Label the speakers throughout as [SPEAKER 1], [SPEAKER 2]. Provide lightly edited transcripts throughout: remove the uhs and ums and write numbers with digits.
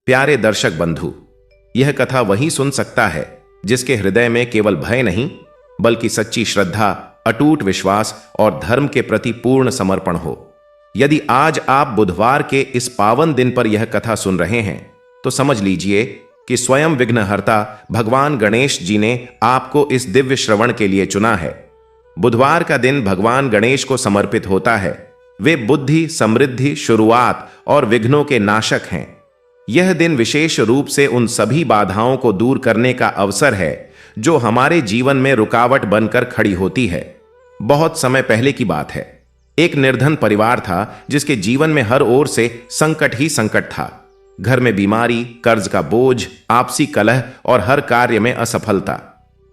[SPEAKER 1] प्यारे दर्शक बंधु, यह कथा वही सुन सकता है जिसके हृदय में केवल भय नहीं बल्कि सच्ची श्रद्धा, अटूट विश्वास और धर्म के प्रति पूर्ण समर्पण हो। यदि आज आप बुधवार के इस पावन दिन पर यह कथा सुन रहे हैं तो समझ लीजिए कि स्वयं विघ्नहर्ता भगवान गणेश जी ने आपको इस दिव्य श्रवण के लिए चुना है। बुधवार का दिन भगवान गणेश को समर्पित होता है। वे बुद्धि, समृद्धि, शुरुआत और विघ्नों के नाशक हैं। यह दिन विशेष रूप से उन सभी बाधाओं को दूर करने का अवसर है जो हमारे जीवन में रुकावट बनकर खड़ी होती है। बहुत समय पहले की बात है। एक निर्धन परिवार था जिसके जीवन में हर ओर से संकट ही संकट था। घर में बीमारी, कर्ज का बोझ, आपसी कलह और हर कार्य में असफलता।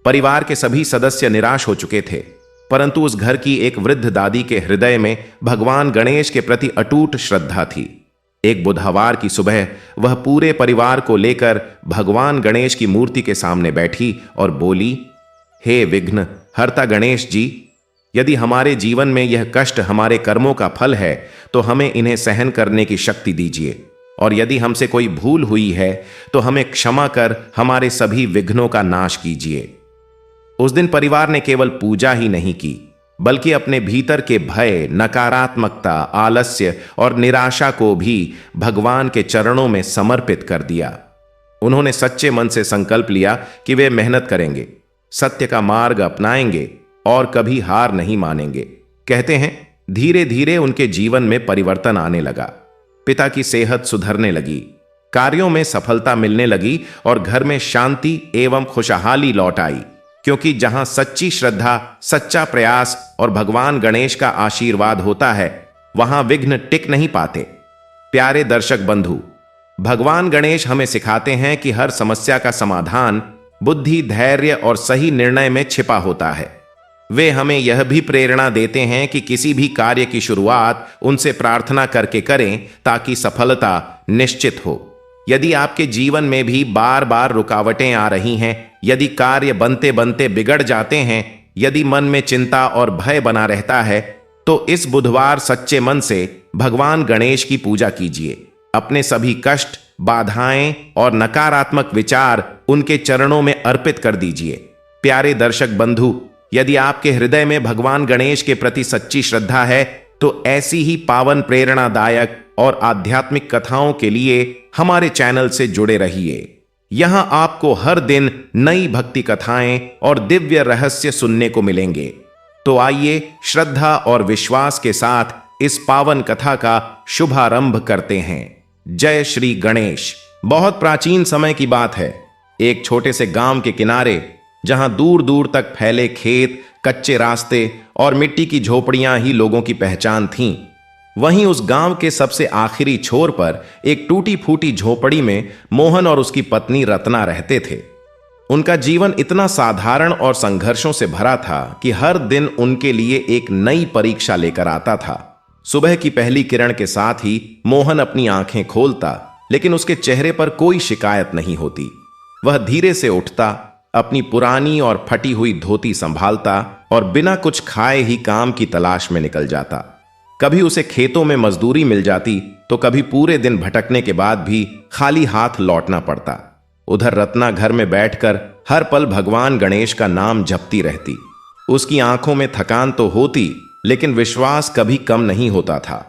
[SPEAKER 1] परिवार के सभी सदस्य निराश हो चुके थे, परंतु उस घर की एक वृद्ध दादी के हृदय में भगवान गणेश के प्रति अटूट श्रद्धा थी। एक बुधवार की सुबह वह पूरे परिवार को लेकर भगवान गणेश की मूर्ति के सामने बैठी और बोली, हे विघ्न हर्ता गणेश जी, यदि हमारे जीवन में यह कष्ट हमारे कर्मों का फल है तो हमें इन्हें सहन करने की शक्ति दीजिए, और यदि हमसे कोई भूल हुई है तो हमें क्षमा कर हमारे सभी विघ्नों का नाश कीजिए। उस दिन परिवार ने केवल पूजा ही नहीं की बल्कि अपने भीतर के भय, नकारात्मकता, आलस्य और निराशा को भी भगवान के चरणों में समर्पित कर दिया। उन्होंने सच्चे मन से संकल्प लिया कि वे मेहनत करेंगे, सत्य का मार्ग अपनाएंगे और कभी हार नहीं मानेंगे। कहते हैं धीरे धीरे उनके जीवन में परिवर्तन आने लगा। पिता की सेहत सुधरने लगी, कार्यों में सफलता मिलने लगी और घर में शांति एवं खुशहाली लौट आई, क्योंकि जहां सच्ची श्रद्धा, सच्चा प्रयास और भगवान गणेश का आशीर्वाद होता है वहां विघ्न टिक नहीं पाते। प्यारे दर्शक बंधु, भगवान गणेश हमें सिखाते हैं कि हर समस्या का समाधान बुद्धि, धैर्य और सही निर्णय में छिपा होता है। वे हमें यह भी प्रेरणा देते हैं कि किसी भी कार्य की शुरुआत उनसे प्रार्थना करके करें ताकि सफलता निश्चित हो। यदि आपके जीवन में भी बार बार रुकावटें आ रही हैं, यदि कार्य बनते बनते बिगड़ जाते हैं, यदि मन में चिंता और भय बना रहता है, तो इस बुधवार सच्चे मन से भगवान गणेश की पूजा कीजिए। अपने सभी कष्ट, बाधाएं और नकारात्मक विचार उनके चरणों में अर्पित कर दीजिए। प्यारे दर्शक बंधु, यदि आपके हृदय में भगवान गणेश के प्रति सच्ची श्रद्धा है तो ऐसी ही पावन, प्रेरणादायक और आध्यात्मिक कथाओं के लिए हमारे चैनल से जुड़े रहिए। यहां आपको हर दिन नई भक्ति कथाएं और दिव्य रहस्य सुनने को मिलेंगे। तो आइए श्रद्धा और विश्वास के साथ इस पावन कथा का शुभारंभ करते हैं। जय श्री गणेश। बहुत प्राचीन समय की बात है। एक छोटे से गांव के किनारे, जहां दूर दूर तक फैले खेत, कच्चे रास्ते और मिट्टी की झोपड़ियां ही लोगों की पहचान थीं, वहीं उस गांव के सबसे आखिरी छोर पर एक टूटी फूटी झोपड़ी में मोहन और उसकी पत्नी रत्ना रहते थे। उनका जीवन इतना साधारण और संघर्षों से भरा था कि हर दिन उनके लिए एक नई परीक्षा लेकर आता था। सुबह की पहली किरण के साथ ही मोहन अपनी आंखें खोलता, लेकिन उसके चेहरे पर कोई शिकायत नहीं होती। वह धीरे से उठता, अपनी पुरानी और फटी हुई धोती संभालता और बिना कुछ खाए ही काम की तलाश में निकल जाता। कभी उसे खेतों में मजदूरी मिल जाती तो कभी पूरे दिन भटकने के बाद भी खाली हाथ लौटना पड़ता। उधर रत्ना घर में बैठकर हर पल भगवान गणेश का नाम जपती रहती। उसकी आंखों में थकान तो होती, लेकिन विश्वास कभी कम नहीं होता था।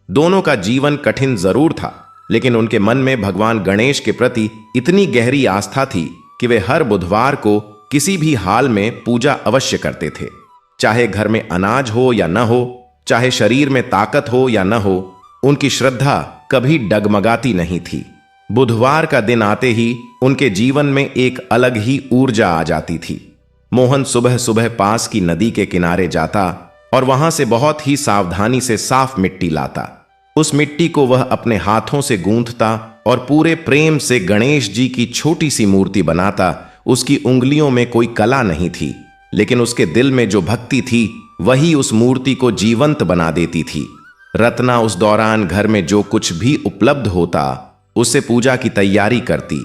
[SPEAKER 1] दोनों का जीवन कठिन जरूर था, लेकिन उनके मन में भगवान गणेश के प्रति इतनी गहरी आस्था थी कि वे हर बुधवार को किसी भी हाल में पूजा अवश्य करते थे। चाहे घर में अनाज हो या न हो, चाहे शरीर में ताकत हो या न हो, उनकी श्रद्धा कभी डगमगाती नहीं थी। बुधवार का दिन आते ही उनके जीवन में एक अलग ही ऊर्जा आ जाती थी। मोहन सुबह सुबह पास की नदी के किनारे जाता और वहां से बहुत ही सावधानी से साफ मिट्टी लाता। उस मिट्टी को वह अपने हाथों से गूंथता और पूरे प्रेम से गणेश जी की छोटी सी मूर्ति बनाता। उसकी उंगलियों में कोई कला नहीं थी, लेकिन उसके दिल में जो भक्ति थी वही उस मूर्ति को जीवंत बना देती थी। रत्ना उस दौरान घर में जो कुछ भी उपलब्ध होता उससे पूजा की तैयारी करती।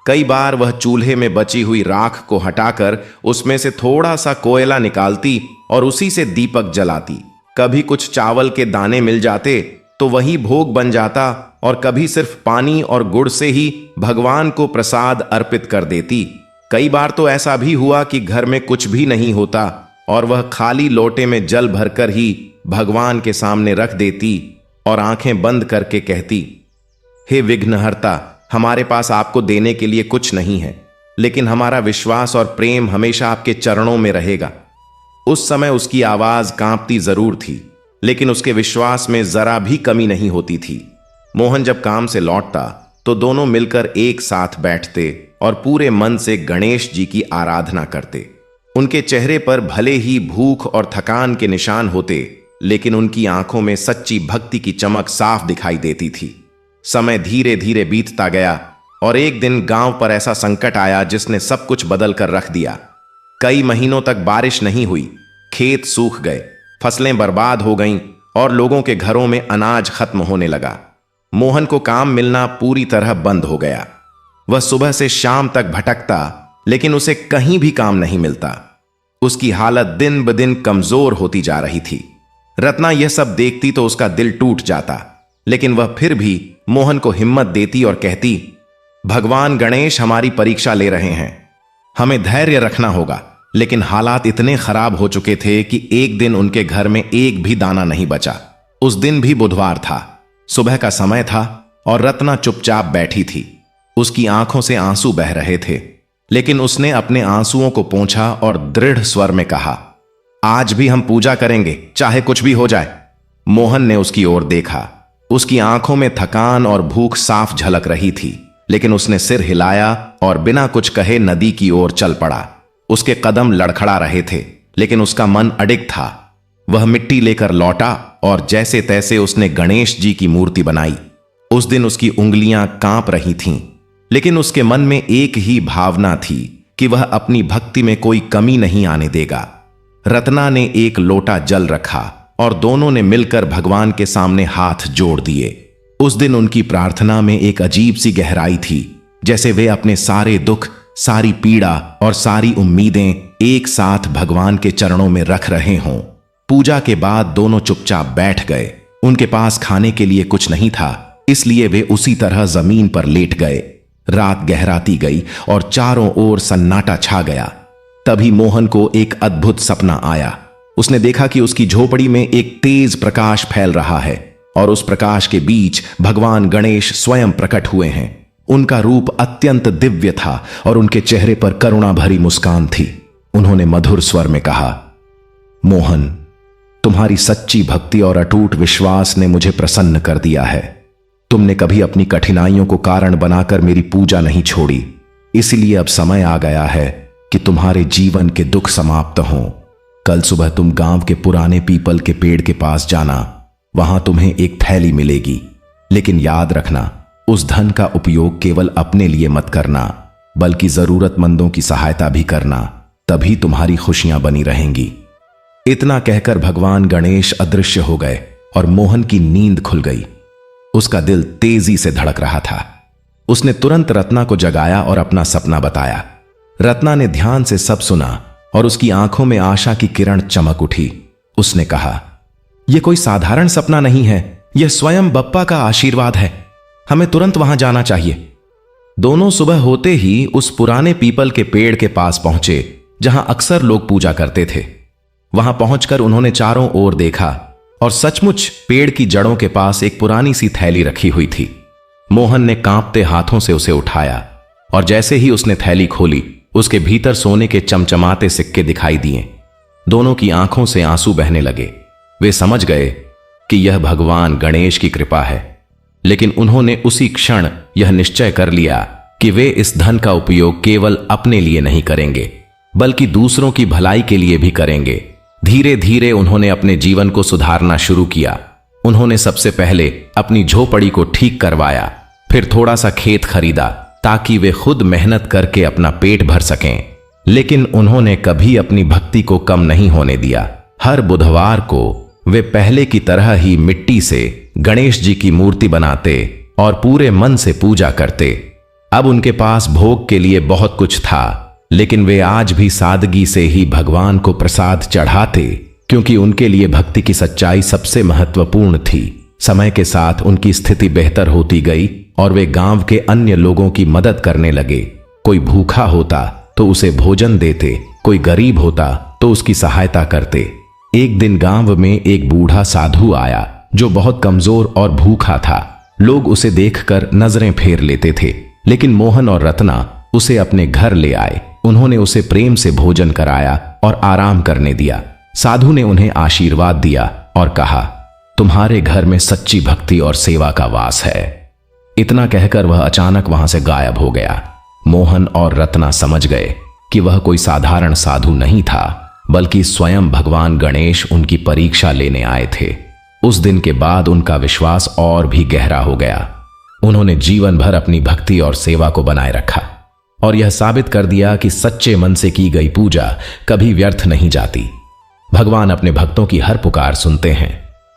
[SPEAKER 1] कई बार वह चूल्हे में बची हुई राख को हटाकर उसमें से थोड़ा सा कोयला निकालती और उसी से दीपक जलाती। कभी कुछ चावल के दाने मिल जाते तो वही भोग बन जाता और कभी सिर्फ पानी और गुड़ से ही भगवान को प्रसाद अर्पित कर देती। कई बार तो ऐसा भी हुआ कि घर में कुछ भी नहीं होता और वह खाली लोटे में जल भरकर ही भगवान के सामने रख देती और आंखें बंद करके कहती, हे विघ्नहर्ता, हमारे पास आपको देने के लिए कुछ नहीं है, लेकिन हमारा विश्वास और प्रेम हमेशा आपके चरणों में रहेगा। उस समय उसकी आवाज कांपती जरूर थी, लेकिन उसके विश्वास में जरा भी कमी नहीं होती थी। मोहन जब काम से लौटता तो दोनों मिलकर एक साथ बैठते और पूरे मन से गणेश जी की आराधना करते। उनके चेहरे पर भले ही भूख और थकान के निशान होते, लेकिन उनकी आंखों में सच्ची भक्ति की चमक साफ दिखाई देती थी। समय धीरे धीरे बीतता गया और एक दिन गांव पर ऐसा संकट आया जिसने सब कुछ बदल कर रख दिया। कई महीनों तक बारिश नहीं हुई, खेत सूख गए, फसलें बर्बाद हो गईं और लोगों के घरों में अनाज खत्म होने लगा। मोहन को काम मिलना पूरी तरह बंद हो गया। वह सुबह से शाम तक भटकता, लेकिन उसे कहीं भी काम नहीं मिलता। उसकी हालत दिन ब दिन कमजोर होती जा रही थी। रत्ना यह सब देखती तो उसका दिल टूट जाता, लेकिन वह फिर भी मोहन को हिम्मत देती और कहती, भगवान गणेश हमारी परीक्षा ले रहे हैं, हमें धैर्य रखना होगा। लेकिन हालात इतने खराब हो चुके थे कि एक दिन उनके घर में एक भी दाना नहीं बचा। उस दिन भी बुधवार था, सुबह का समय था और रत्ना चुपचाप बैठी थी। उसकी आंखों से आंसू बह रहे थे, लेकिन उसने अपने आंसुओं को पोंछा और दृढ़ स्वर में कहा, आज भी हम पूजा करेंगे, चाहे कुछ भी हो जाए। मोहन ने उसकी ओर देखा। उसकी आंखों में थकान और भूख साफ झलक रही थी, लेकिन उसने सिर हिलाया और बिना कुछ कहे नदी की ओर चल पड़ा। उसके कदम लड़खड़ा रहे थे, लेकिन उसका मन अडिग था। वह मिट्टी लेकर लौटा और जैसे तैसे उसने गणेश जी की मूर्ति बनाई। उस दिन उसकी उंगलियां कांप रही थीं, लेकिन उसके मन में एक ही भावना थी कि वह अपनी भक्ति में कोई कमी नहीं आने देगा। रत्ना ने एक लोटा जल रखा और दोनों ने मिलकर भगवान के सामने हाथ जोड़ दिए। उस दिन उनकी प्रार्थना में एक अजीब सी गहराई थी, जैसे वे अपने सारे दुख, सारी पीड़ा और सारी उम्मीदें एक साथ भगवान के चरणों में रख रहे हों। पूजा के बाद दोनों चुपचाप बैठ गए। उनके पास खाने के लिए कुछ नहीं था, इसलिए वे उसी तरह जमीन पर लेट गए। रात गहराती गई और चारों ओर सन्नाटा छा गया। तभी मोहन को एक अद्भुत सपना आया। उसने देखा कि उसकी झोपड़ी में एक तेज प्रकाश फैल रहा है और उस प्रकाश के बीच भगवान गणेश स्वयं प्रकट हुए हैं। उनका रूप अत्यंत दिव्य था और उनके चेहरे पर करुणा भरी मुस्कान थी। उन्होंने मधुर स्वर में कहा, मोहन, तुम्हारी सच्ची भक्ति और अटूट विश्वास ने मुझे प्रसन्न कर दिया है। तुमने कभी अपनी कठिनाइयों को कारण बनाकर मेरी पूजा नहीं छोड़ी, इसलिए अब समय आ गया है कि तुम्हारे जीवन के दुख समाप्त हों। कल सुबह तुम गांव के पुराने पीपल के पेड़ के पास जाना, वहां तुम्हें एक थैली मिलेगी। लेकिन याद रखना, उस धन का उपयोग केवल अपने लिए मत करना, बल्कि जरूरतमंदों की सहायता भी करना, तभी तुम्हारी खुशियां बनी रहेंगी। इतना कहकर भगवान गणेश अदृश्य हो गए और मोहन की नींद खुल गई। उसका दिल तेजी से धड़क रहा था। उसने तुरंत रत्ना को जगाया और अपना सपना बताया। रत्ना ने ध्यान से सब सुना और उसकी आंखों में आशा की किरण चमक उठी। उसने कहा, यह कोई साधारण सपना नहीं है, यह स्वयं बप्पा का आशीर्वाद है। हमें तुरंत वहां जाना चाहिए। दोनों सुबह होते ही उस पुराने पीपल के पेड़ के पास पहुंचे जहां अक्सर लोग पूजा करते थे। वहां पहुंचकर उन्होंने चारों ओर देखा और सचमुच पेड़ की जड़ों के पास एक पुरानी सी थैली रखी हुई थी। मोहन ने कांपते हाथों से उसे उठाया और जैसे ही उसने थैली खोली, उसके भीतर सोने के चमचमाते सिक्के दिखाई दिए। दोनों की आंखों से आंसू बहने लगे। वे समझ गए कि यह भगवान गणेश की कृपा है, लेकिन उन्होंने उसी क्षण यह निश्चय कर लिया कि वे इस धन का उपयोग केवल अपने लिए नहीं करेंगे, बल्कि दूसरों की भलाई के लिए भी करेंगे। धीरे धीरे उन्होंने अपने जीवन को सुधारना शुरू किया। उन्होंने सबसे पहले अपनी झोपड़ी को ठीक करवाया, फिर थोड़ा सा खेत खरीदा ताकि वे खुद मेहनत करके अपना पेट भर सकें। लेकिन उन्होंने कभी अपनी भक्ति को कम नहीं होने दिया। हर बुधवार को वे पहले की तरह ही मिट्टी से गणेश जी की मूर्ति बनाते और पूरे मन से पूजा करते। अब उनके पास भोग के लिए बहुत कुछ था, लेकिन वे आज भी सादगी से ही भगवान को प्रसाद चढ़ाते, क्योंकि उनके लिए भक्ति की सच्चाई सबसे महत्वपूर्ण थी। समय के साथ उनकी स्थिति बेहतर होती गई और वे गांव के अन्य लोगों की मदद करने लगे। कोई भूखा होता तो उसे भोजन देते, कोई गरीब होता तो उसकी सहायता करते। एक दिन गांव में एक बूढ़ा साधु आया जो बहुत कमजोर और भूखा था। लोग उसे देखकर नजरें फेर लेते थे, लेकिन मोहन और रत्ना उसे अपने घर ले आए। उन्होंने उसे प्रेम से भोजन कराया और आराम करने दिया। साधु ने उन्हें आशीर्वाद दिया और कहा, तुम्हारे घर में सच्ची भक्ति और सेवा का वास है। इतना कहकर वह अचानक वहां से गायब हो गया। मोहन और रत्ना समझ गए कि वह कोई साधारण साधु नहीं था, बल्कि स्वयं भगवान गणेश उनकी परीक्षा लेने आए थे। उस दिन के बाद उनका विश्वास और भी गहरा हो गया। उन्होंने जीवन भर अपनी भक्ति और सेवा को बनाए रखा और यह साबित कर दिया कि सच्चे मन से की गई पूजा कभी व्यर्थ नहीं जाती। भगवान अपने भक्तों की हर पुकार सुनते हैं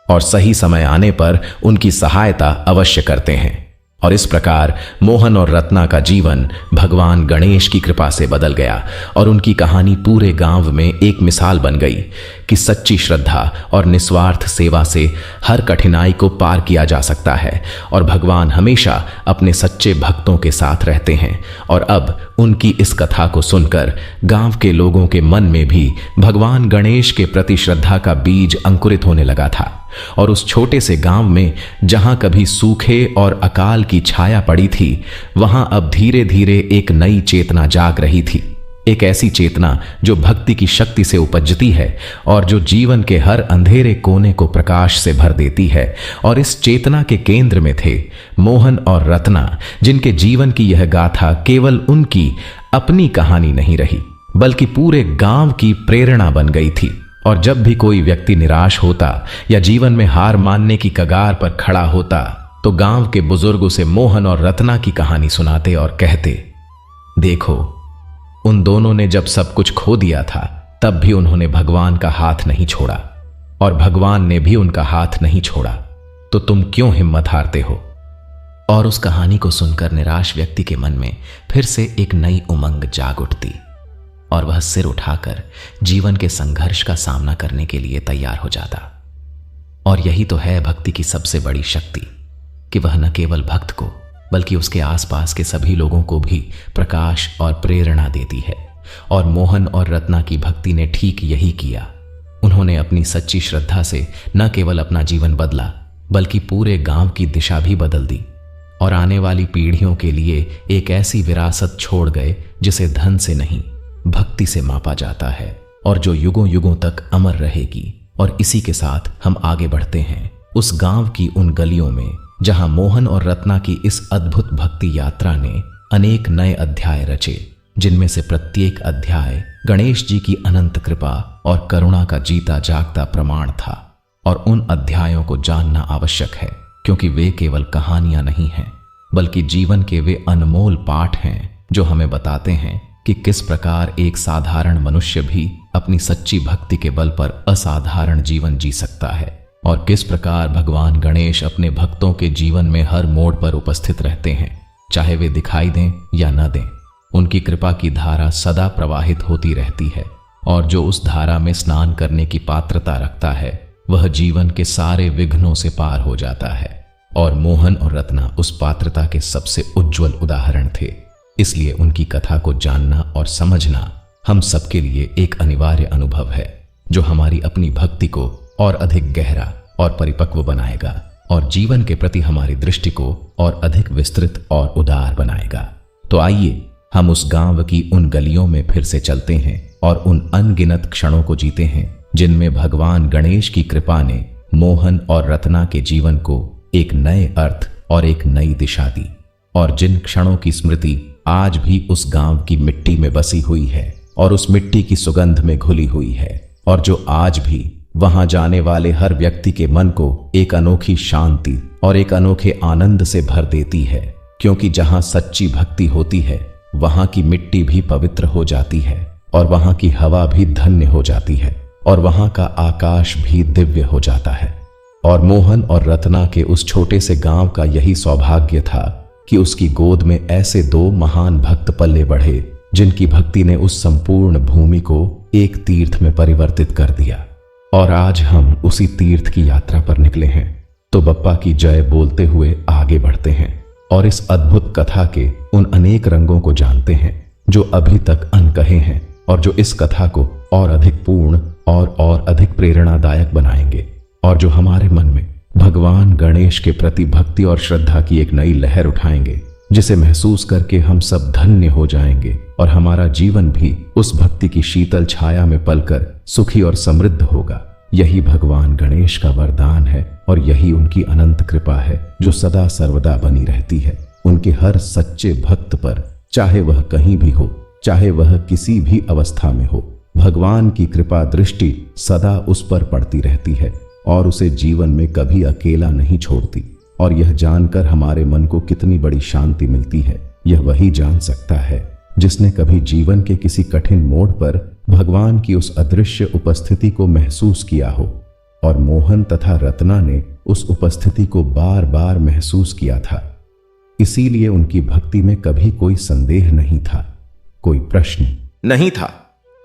[SPEAKER 1] और सही समय आने पर उनकी सहायता अवश्य करते हैं। और इस प्रकार मोहन और रत्ना का जीवन भगवान गणेश की कृपा से बदल गया और उनकी कहानी पूरे गांव में एक मिसाल बन गई कि सच्ची श्रद्धा और निस्वार्थ सेवा से हर कठिनाई को पार किया जा सकता है और भगवान हमेशा अपने सच्चे भक्तों के साथ रहते हैं। और अब उनकी इस कथा को सुनकर गांव के लोगों के मन में भी भगवान गणेश के प्रति श्रद्धा का बीज अंकुरित होने लगा था और उस छोटे से गांव में जहां कभी सूखे और अकाल की छाया पड़ी थी, वहां अब धीरे धीरे एक नई चेतना जाग रही थी। एक ऐसी चेतना जो भक्ति की शक्ति से उपजती है और जो जीवन के हर अंधेरे कोने को प्रकाश से भर देती है। और इस चेतना के केंद्र में थे मोहन और रत्ना, जिनके जीवन की यह गाथा केवल उनकी अपनी कहानी नहीं रही, बल्कि पूरे गांव की प्रेरणा बन गई थी। और जब भी कोई व्यक्ति निराश होता या जीवन में हार मानने की कगार पर खड़ा होता, तो गांव के बुजुर्ग उसे मोहन और रत्ना की कहानी सुनाते और कहते, देखो, उन दोनों ने जब सब कुछ खो दिया था, तब भी उन्होंने भगवान का हाथ नहीं छोड़ा और भगवान ने भी उनका हाथ नहीं छोड़ा, तो तुम क्यों हिम्मत हारते हो। और उस कहानी को सुनकर निराश व्यक्ति के मन में फिर से एक नई उमंग जाग उठती और वह सिर उठाकर जीवन के संघर्ष का सामना करने के लिए तैयार हो जाता। और यही तो है भक्ति की सबसे बड़ी शक्ति कि वह न केवल भक्त को बल्कि उसके आसपास के सभी लोगों को भी प्रकाश और प्रेरणा देती है। और मोहन और रत्ना की भक्ति ने ठीक यही किया। उन्होंने अपनी सच्ची श्रद्धा से न केवल अपना जीवन बदला, बल्कि पूरे गांव की दिशा भी बदल दी और आने वाली पीढ़ियों के लिए एक ऐसी विरासत छोड़ गए जिसे धन से नहीं, भक्ति से मापा जाता है और जो युगों युगों तक अमर रहेगी। और इसी के साथ हम आगे बढ़ते हैं उस गांव की उन गलियों में जहां मोहन और रत्ना की इस अद्भुत भक्ति यात्रा ने अनेक नए अध्याय रचे, जिनमें से प्रत्येक अध्याय गणेश जी की अनंत कृपा और करुणा का जीता जागता प्रमाण था। और उन अध्यायों को जानना आवश्यक है, क्योंकि वे केवल कहानियां नहीं हैं, बल्कि जीवन के वे अनमोल पाठ हैं जो हमें बताते हैं कि किस प्रकार एक साधारण मनुष्य भी अपनी सच्ची भक्ति के बल पर असाधारण जीवन जी सकता है और किस प्रकार भगवान गणेश अपने भक्तों के जीवन में हर मोड़ पर उपस्थित रहते हैं, चाहे वे दिखाई दें या न दें। उनकी कृपा की धारा सदा प्रवाहित होती रहती है और जो उस धारा में स्नान करने की पात्रता रखता है, वह जीवन के सारे विघ्नों से पार हो जाता है। और मोहन और रत्ना उस पात्रता के सबसे उज्जवल उदाहरण थे। इसलिए उनकी कथा को जानना और समझना हम सबके लिए एक अनिवार्य अनुभव है, जो हमारी अपनी भक्ति को और अधिक गहरा और परिपक्व बनाएगा और जीवन के प्रति हमारी दृष्टि को और अधिक विस्तृत और उदार बनाएगा। तो आइए हम उस गांव की उन गलियों में फिर से चलते हैं और उन अनगिनत क्षणों को जीते हैं जिनमें भगवान गणेश की कृपा ने मोहन और रत्ना के जीवन को एक नए अर्थ और एक नई दिशा दी। और जिन क्षणों की स्मृति आज भी उस गांव की मिट्टी में बसी हुई है और उस मिट्टी की सुगंध में घुली हुई है, और जो आज भी वहां जाने वाले हर व्यक्ति के मन को एक अनोखी शांति और एक अनोखे आनंद से भर देती है। क्योंकि जहां सच्ची भक्ति होती है, वहां की मिट्टी भी पवित्र हो जाती है और वहां की हवा भी धन्य हो जाती है और वहां का आकाश भी दिव्य हो जाता है। और मोहन और रत्ना के उस छोटे से गांव का यही सौभाग्य था कि उसकी गोद में ऐसे दो महान भक्त पले बढ़े, जिनकी भक्ति ने उस संपूर्ण भूमि को एक तीर्थ में परिवर्तित कर दिया। और आज हम उसी तीर्थ की यात्रा पर निकले हैं।
[SPEAKER 2] तो बप्पा की जय बोलते हुए आगे बढ़ते हैं और इस अद्भुत कथा के उन अनेक रंगों को जानते हैं जो अभी तक अनकहे हैं और जो इस कथा को और अधिक पूर्ण और अधिक प्रेरणादायक बनाएंगे और जो हमारे मन में भगवान गणेश के प्रति भक्ति और श्रद्धा की एक नई लहर उठाएंगे, जिसे महसूस करके हम सब धन्य हो जाएंगे और हमारा जीवन भी उस भक्ति की शीतल छाया में पलकर सुखी और समृद्ध होगा। यही भगवान गणेश का वरदान है और यही उनकी अनंत कृपा है जो सदा सर्वदा बनी रहती है उनके हर सच्चे भक्त पर, चाहे वह कहीं भी हो, चाहे वह किसी भी अवस्था में हो। भगवान की कृपा दृष्टि सदा उस पर पड़ती रहती है और उसे जीवन में कभी अकेला नहीं छोड़ती। और यह जानकर हमारे मन को कितनी बड़ी शांति मिलती है, यह वही जान सकता है जिसने कभी जीवन के किसी कठिन मोड़ पर भगवान की उस अदृश्य उपस्थिति को महसूस किया हो। और मोहन तथा रत्ना ने उस उपस्थिति को बार बार महसूस किया था, इसीलिए उनकी भक्ति में कभी कोई संदेह नहीं था, कोई प्रश्न
[SPEAKER 1] नहीं था।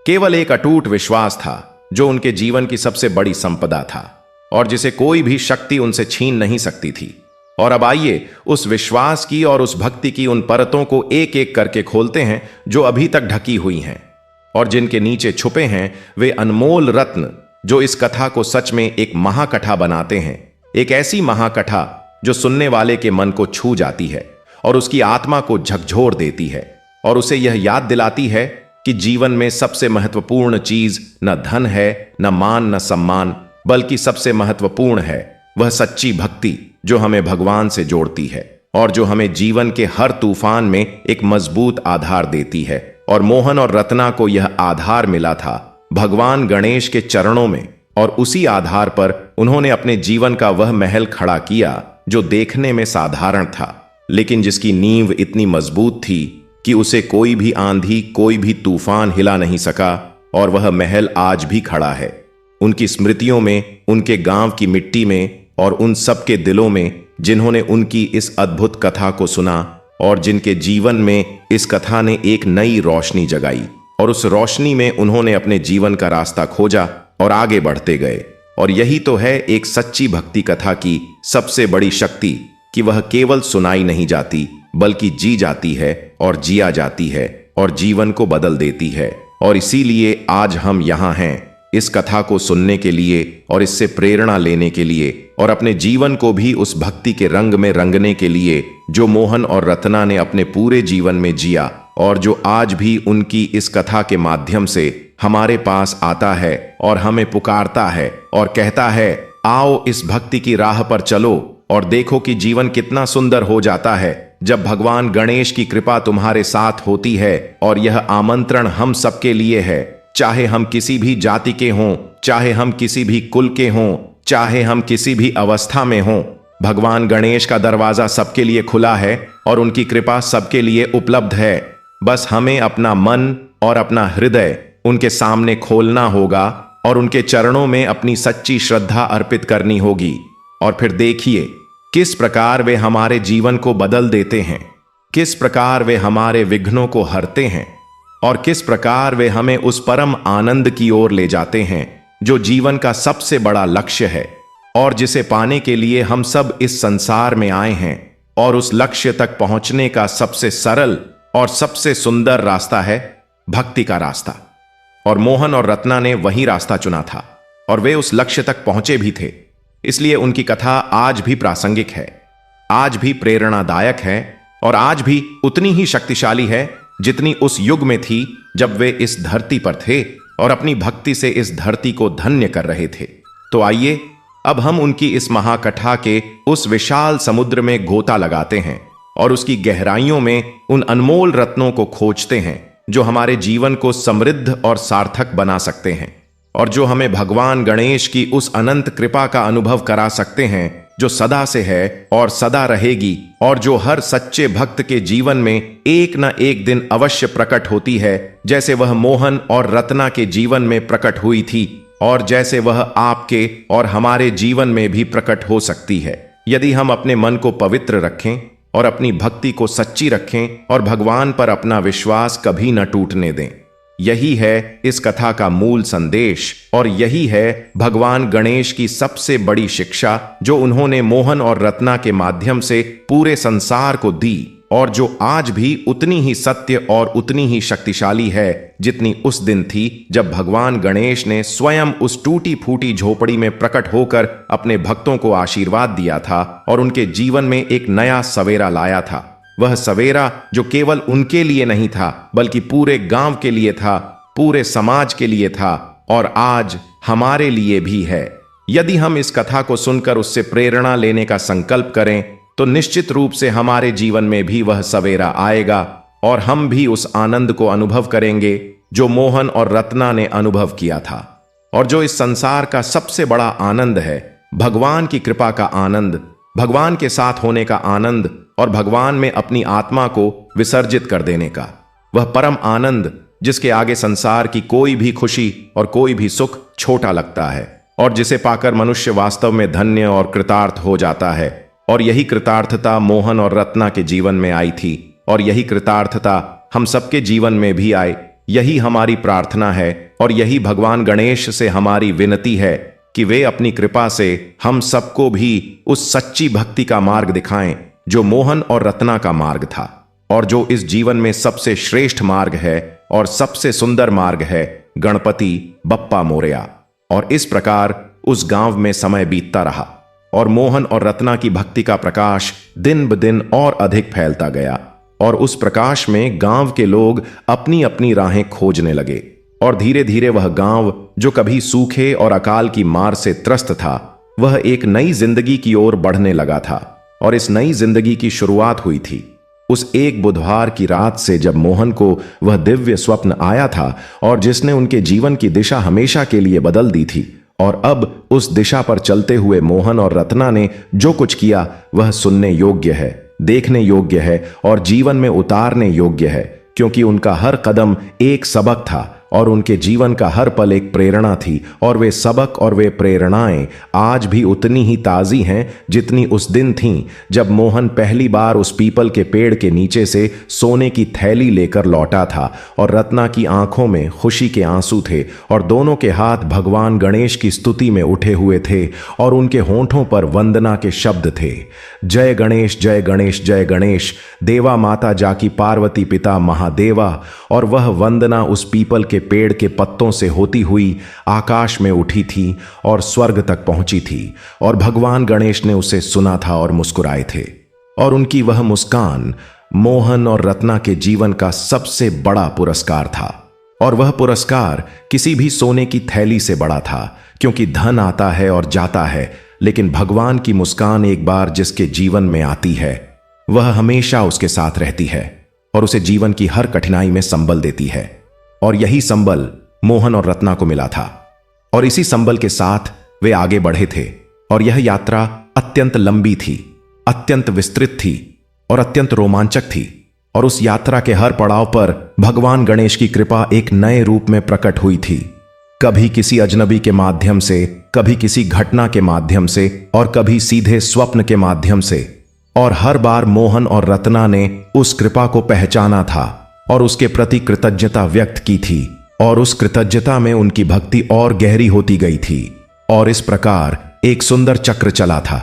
[SPEAKER 1] केवल एक अटूट विश्वास था जो उनके जीवन की सबसे बड़ी संपदा था और जिसे कोई भी शक्ति उनसे छीन नहीं सकती थी। और अब आइए उस विश्वास की और उस भक्ति की उन परतों को एक एक करके खोलते हैं जो अभी तक ढकी हुई हैं और जिनके नीचे छुपे हैं वे अनमोल रत्न जो इस कथा को सच में एक महाकथा बनाते हैं। एक ऐसी महाकथा जो सुनने वाले के मन को छू जाती है और उसकी आत्मा को झकझोर देती है और उसे यह याद दिलाती है कि जीवन में सबसे महत्वपूर्ण चीज न धन है, न मान, न सम्मान, बल्कि सबसे महत्वपूर्ण है वह सच्ची भक्ति जो हमें भगवान से जोड़ती है और जो हमें जीवन के हर तूफान में एक मजबूत आधार देती है। और मोहन और रत्ना को यह आधार मिला था भगवान गणेश के चरणों में और उसी आधार पर उन्होंने अपने जीवन का वह महल खड़ा किया जो देखने में साधारण था, लेकिन जिसकी नींव इतनी मजबूत थी कि उसे कोई भी आंधी, कोई भी तूफान हिला नहीं सका। और वह महल आज भी खड़ा है उनकी स्मृतियों में, उनके गांव की मिट्टी में और उन सबके दिलों में जिन्होंने उनकी इस अद्भुत कथा को सुना और जिनके जीवन में इस कथा ने एक नई रोशनी जगाई। और उस रोशनी में उन्होंने अपने जीवन का रास्ता खोजा और आगे बढ़ते गए। और यही तो है एक सच्ची भक्ति कथा की सबसे बड़ी शक्ति कि वह केवल सुनाई नहीं जाती बल्कि जी जाती है और जिया जाती है और जीवन को बदल देती है। और इसीलिए आज हम यहाँ हैं इस कथा को सुनने के लिए और इससे प्रेरणा लेने के लिए और अपने जीवन को भी उस भक्ति के रंग में रंगने के लिए जो मोहन और रत्ना ने अपने पूरे जीवन में जिया और जो आज भी उनकी इस कथा के माध्यम से हमारे पास आता है और हमें पुकारता है और कहता है, आओ इस भक्ति की राह पर चलो और देखो कि जीवन कितना सुंदर हो जाता है जब भगवान गणेश की कृपा तुम्हारे साथ होती है। और यह आमंत्रण हम सबके लिए है, चाहे हम किसी भी जाति के हों, चाहे हम किसी भी कुल के हों, चाहे हम किसी भी अवस्था में हों। भगवान गणेश का दरवाजा सबके लिए खुला है और उनकी कृपा सबके लिए उपलब्ध है। बस हमें अपना मन और अपना हृदय उनके सामने खोलना होगा और उनके चरणों में अपनी सच्ची श्रद्धा अर्पित करनी होगी। और फिर देखिए किस प्रकार वे हमारे जीवन को बदल देते हैं, किस प्रकार वे हमारे विघ्नों को हरते हैं और किस प्रकार वे हमें उस परम आनंद की ओर ले जाते हैं जो जीवन का सबसे बड़ा लक्ष्य है और जिसे पाने के लिए हम सब इस संसार में आए हैं। और उस लक्ष्य तक पहुंचने का सबसे सरल और सबसे सुंदर रास्ता है भक्ति का रास्ता। और मोहन और रत्ना ने वही रास्ता चुना था और वे उस लक्ष्य तक पहुंचे भी थे। इसलिए उनकी कथा आज भी प्रासंगिक है, आज भी प्रेरणादायक है और आज भी उतनी ही शक्तिशाली है जितनी उस युग में थी जब वे इस धरती पर थे और अपनी भक्ति से इस धरती को धन्य कर रहे थे। तो आइए अब हम उनकी इस महाकथा के उस विशाल समुद्र में गोता लगाते हैं और उसकी गहराइयों में उन अनमोल रत्नों को खोजते हैं जो हमारे जीवन को समृद्ध और सार्थक बना सकते हैं और जो हमें भगवान गणेश की उस अनंत कृपा का अनुभव करा सकते हैं जो सदा से है और सदा रहेगी और जो हर सच्चे भक्त के जीवन में एक न एक दिन अवश्य प्रकट होती है, जैसे वह मोहन और रत्ना के जीवन में प्रकट हुई थी और जैसे वह आपके और हमारे जीवन में भी प्रकट हो सकती है यदि हम अपने मन को पवित्र रखें और अपनी भक्ति को सच्ची रखें और भगवान पर अपना विश्वास कभी न टूटने दें। यही है इस कथा का मूल संदेश और यही है भगवान गणेश की सबसे बड़ी शिक्षा जो उन्होंने मोहन और रत्ना के माध्यम से पूरे संसार को दी और जो आज भी उतनी ही सत्य और उतनी ही शक्तिशाली है जितनी उस दिन थी जब भगवान गणेश ने स्वयं उस टूटी फूटी झोपड़ी में प्रकट होकर अपने भक्तों को आशीर्वाद दिया था और उनके जीवन में एक नया सवेरा लाया था। वह सवेरा जो केवल उनके लिए नहीं था बल्कि पूरे गांव के लिए था, पूरे समाज के लिए था और आज हमारे लिए भी है। यदि हम इस कथा को सुनकर उससे प्रेरणा लेने का संकल्प करें तो निश्चित रूप से हमारे जीवन में भी वह सवेरा आएगा और हम भी उस आनंद को अनुभव करेंगे जो मोहन और रत्ना ने अनुभव किया था और जो इस संसार का सबसे बड़ा आनंद है, भगवान की कृपा का आनंद, भगवान के साथ होने का आनंद और भगवान में अपनी आत्मा को विसर्जित कर देने का वह परम आनंद जिसके आगे संसार की कोई भी खुशी और कोई भी सुख छोटा लगता है और जिसे पाकर मनुष्य वास्तव में धन्य और कृतार्थ हो जाता है। और यही कृतार्थता मोहन और रत्ना के जीवन में आई थी और यही कृतार्थता हम सबके जीवन में भी आए। यही हमारी प्रार्थना है और यही भगवान गणेश से हमारी विनती है कि वे अपनी कृपा से हम सबको भी उस सच्ची भक्ति का मार्ग दिखाएं जो मोहन और रत्ना का मार्ग था और जो इस जीवन में सबसे श्रेष्ठ मार्ग है और सबसे सुंदर मार्ग है, गणपति बप्पा मोरया। और इस प्रकार उस गांव में समय बीतता रहा और मोहन और रत्ना की भक्ति का प्रकाश दिन ब दिन और अधिक फैलता गया और उस प्रकाश में गांव के लोग अपनी अपनी राहें खोजने लगे और धीरे धीरे वह गांव जो कभी सूखे और अकाल की मार से त्रस्त था वह एक नई जिंदगी की ओर बढ़ने लगा था। और इस नई जिंदगी की शुरुआत हुई थी उस एक बुधवार की रात से जब मोहन को वह दिव्य स्वप्न आया था और जिसने उनके जीवन की दिशा हमेशा के लिए बदल दी थी। और अब उस दिशा पर चलते हुए मोहन और रत्ना ने जो कुछ किया वह सुनने योग्य है, देखने योग्य है और जीवन में उतारने योग्य है, क्योंकि उनका हर कदम एक सबक था और उनके जीवन का हर पल एक प्रेरणा थी और वे सबक और वे प्रेरणाएं आज भी उतनी ही ताज़ी हैं जितनी उस दिन थीं जब मोहन पहली बार उस पीपल के पेड़ के नीचे से सोने की थैली लेकर लौटा था और रत्ना की आंखों में खुशी के आंसू थे और दोनों के हाथ भगवान गणेश की स्तुति में उठे हुए थे और उनके होंठों पर वंदना के शब्द थे। जय गणेश जय गणेश जय गणेश, देवा माता जाकी पार्वती पिता महादेवा। और वह वंदना उस पीपल के पेड़ के पत्तों से होती हुई आकाश में उठी थी और स्वर्ग तक पहुंची थी और भगवान गणेश ने उसे सुना था और मुस्कुराए थे। और उनकी वह मुस्कान मोहन और रत्ना के जीवन का सबसे बड़ा पुरस्कार था और वह पुरस्कार किसी भी सोने की थैली से बड़ा था, क्योंकि धन आता है और जाता है, लेकिन भगवान की मुस्कान एक बार जिसके जीवन में आती है वह हमेशा उसके साथ रहती है और उसे जीवन की हर कठिनाई में संबल देती है। और यही संबल मोहन और रत्ना को मिला था और इसी संबल के साथ वे आगे बढ़े थे। और यह यात्रा अत्यंत लंबी थी, अत्यंत विस्तृत थी और अत्यंत रोमांचक थी। और उस यात्रा के हर पड़ाव पर भगवान गणेश की कृपा एक नए रूप में प्रकट हुई थी, कभी किसी अजनबी के माध्यम से, कभी किसी घटना के माध्यम से और कभी सीधे स्वप्न के माध्यम से। और हर बार मोहन और रत्ना ने उस कृपा को पहचाना था और उसके प्रति कृतज्ञता व्यक्त की थी और उस कृतज्ञता में उनकी भक्ति और गहरी होती गई थी। और इस प्रकार एक सुंदर चक्र चला था,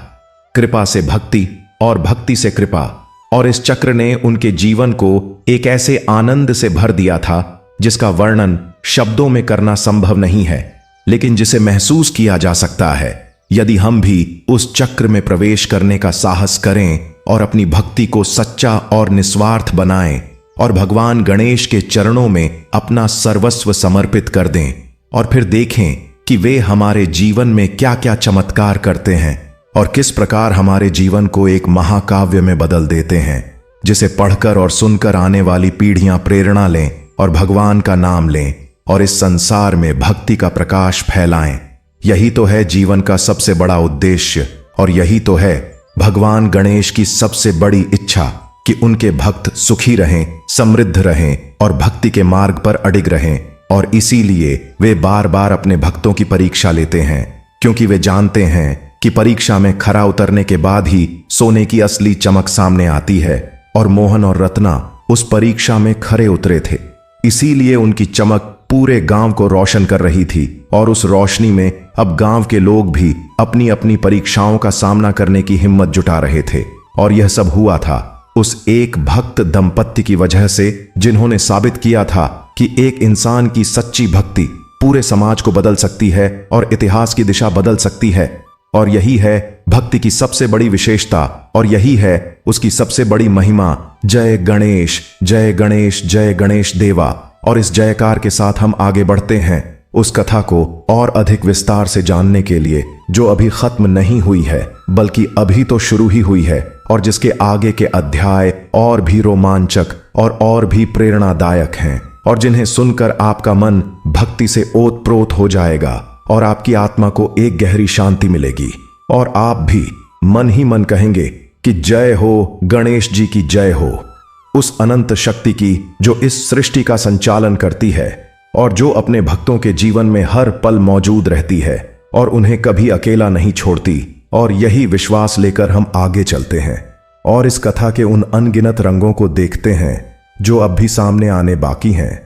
[SPEAKER 1] कृपा से भक्ति और भक्ति से कृपा। और इस चक्र ने उनके जीवन को एक ऐसे आनंद से भर दिया था जिसका वर्णन शब्दों में करना संभव नहीं है, लेकिन जिसे महसूस किया जा सकता है यदि हम भी उस चक्र में प्रवेश करने का साहस करें और अपनी भक्ति को सच्चा और निस्वार्थ बनाएं और भगवान गणेश के चरणों में अपना सर्वस्व समर्पित कर दें और फिर देखें कि वे हमारे जीवन में क्या क्या चमत्कार करते हैं और किस प्रकार हमारे जीवन को एक महाकाव्य में बदल देते हैं, जिसे पढ़कर और सुनकर आने वाली पीढ़ियां प्रेरणा लें और भगवान का नाम लें और इस संसार में भक्ति का प्रकाश फैलाएं। यही तो है जीवन का सबसे बड़ा उद्देश्य और यही तो है भगवान गणेश की सबसे बड़ी इच्छा कि उनके भक्त सुखी रहें, समृद्ध रहें और भक्ति के मार्ग पर अडिग रहें। और इसीलिए वे बार बार अपने भक्तों की परीक्षा लेते हैं, क्योंकि वे जानते हैं कि परीक्षा में खरा उतरने के बाद ही सोने की असली चमक सामने आती है। और मोहन और रत्ना उस परीक्षा में खरे उतरे थे। इसीलिए उनकी चमक पूरे गांव को रोशन कर रही थी और उस रोशनी में अब गांव के लोग भी अपनी अपनी परीक्षाओं का सामना करने की हिम्मत जुटा रहे थे। और यह सब हुआ था उस एक भक्त दंपत्ति की वजह से, जिन्होंने साबित किया था कि एक इंसान की सच्ची भक्ति पूरे समाज को बदल सकती है और इतिहास की दिशा बदल सकती है। और यही है भक्ति की सबसे बड़ी विशेषता और यही है उसकी सबसे बड़ी महिमा। जय गणेश, जय गणेश, जय गणेश देवा। और इस जयकार के साथ हम आगे बढ़ते हैं उस कथा को और अधिक विस्तार से जानने के लिए, जो अभी खत्म नहीं हुई है बल्कि अभी तो शुरू ही हुई है, और जिसके आगे के अध्याय और भी रोमांचक और भी प्रेरणादायक हैं, और जिन्हें सुनकर आपका मन भक्ति से ओतप्रोत हो जाएगा और आपकी आत्मा को एक गहरी शांति मिलेगी और आप भी मन ही मन कहेंगे कि जय हो गणेश जी की, जय हो उस अनंत शक्ति की जो इस सृष्टि का संचालन करती है और जो अपने भक्तों के जीवन में हर पल मौजूद रहती है और उन्हें कभी अकेला नहीं छोड़ती। और यही विश्वास लेकर हम आगे चलते हैं और इस कथा के उन अनगिनत रंगों को देखते हैं जो अब भी सामने आने बाकी हैं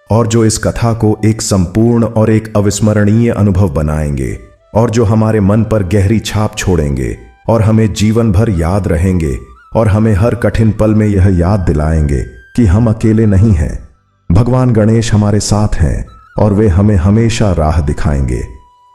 [SPEAKER 1] और जो इस कथा को एक संपूर्ण और एक अविस्मरणीय अनुभव बनाएंगे और जो हमारे मन पर गहरी छाप छोड़ेंगे और हमें जीवन भर याद रहेंगे और हमें हर कठिन पल में यह याद दिलाएंगे कि हम अकेले नहीं हैं। भगवान गणेश हमारे साथ हैं और वे हमें हमेशा राह दिखाएंगे।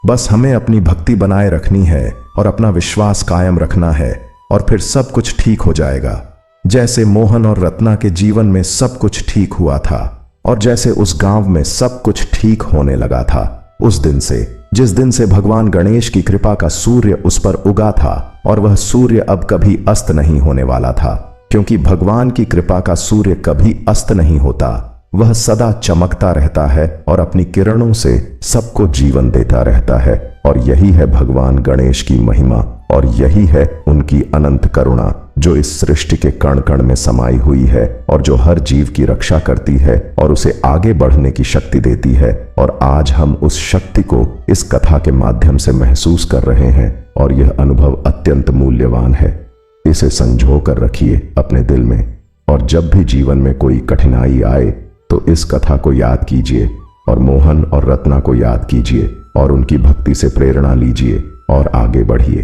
[SPEAKER 1] बस हमें अपनी भक्ति बनाए रखनी है और अपना विश्वास कायम रखना है और फिर सब कुछ ठीक हो जाएगा। जैसे मोहन और रत्ना के जीवन में सब कुछ ठीक हुआ था और जैसे उस गांव में सब कुछ ठीक होने लगा था उस दिन से, जिस दिन से भगवान गणेश की कृपा का सूर्य उस पर उगा था। और वह सूर्य अब कभी अस्त नहीं होने वाला था, क्योंकि भगवान की कृपा का सूर्य कभी अस्त नहीं होता। वह सदा चमकता रहता है और अपनी किरणों से सबको जीवन देता रहता है। और यही है भगवान गणेश की महिमा और यही है उनकी अनंत करुणा जो इस सृष्टि के कण कण में समाई हुई है और जो हर जीव की रक्षा करती है और उसे आगे बढ़ने की शक्ति देती है। और आज हम उस शक्ति को इस कथा के माध्यम से महसूस कर रहे हैं और यह अनुभव अत्यंत मूल्यवान है। इसे संजो कर रखिए अपने दिल में और जब भी जीवन में कोई कठिनाई आए तो इस कथा को याद कीजिए और मोहन और रत्ना को याद कीजिए और उनकी भक्ति से प्रेरणा लीजिए और आगे बढ़िए,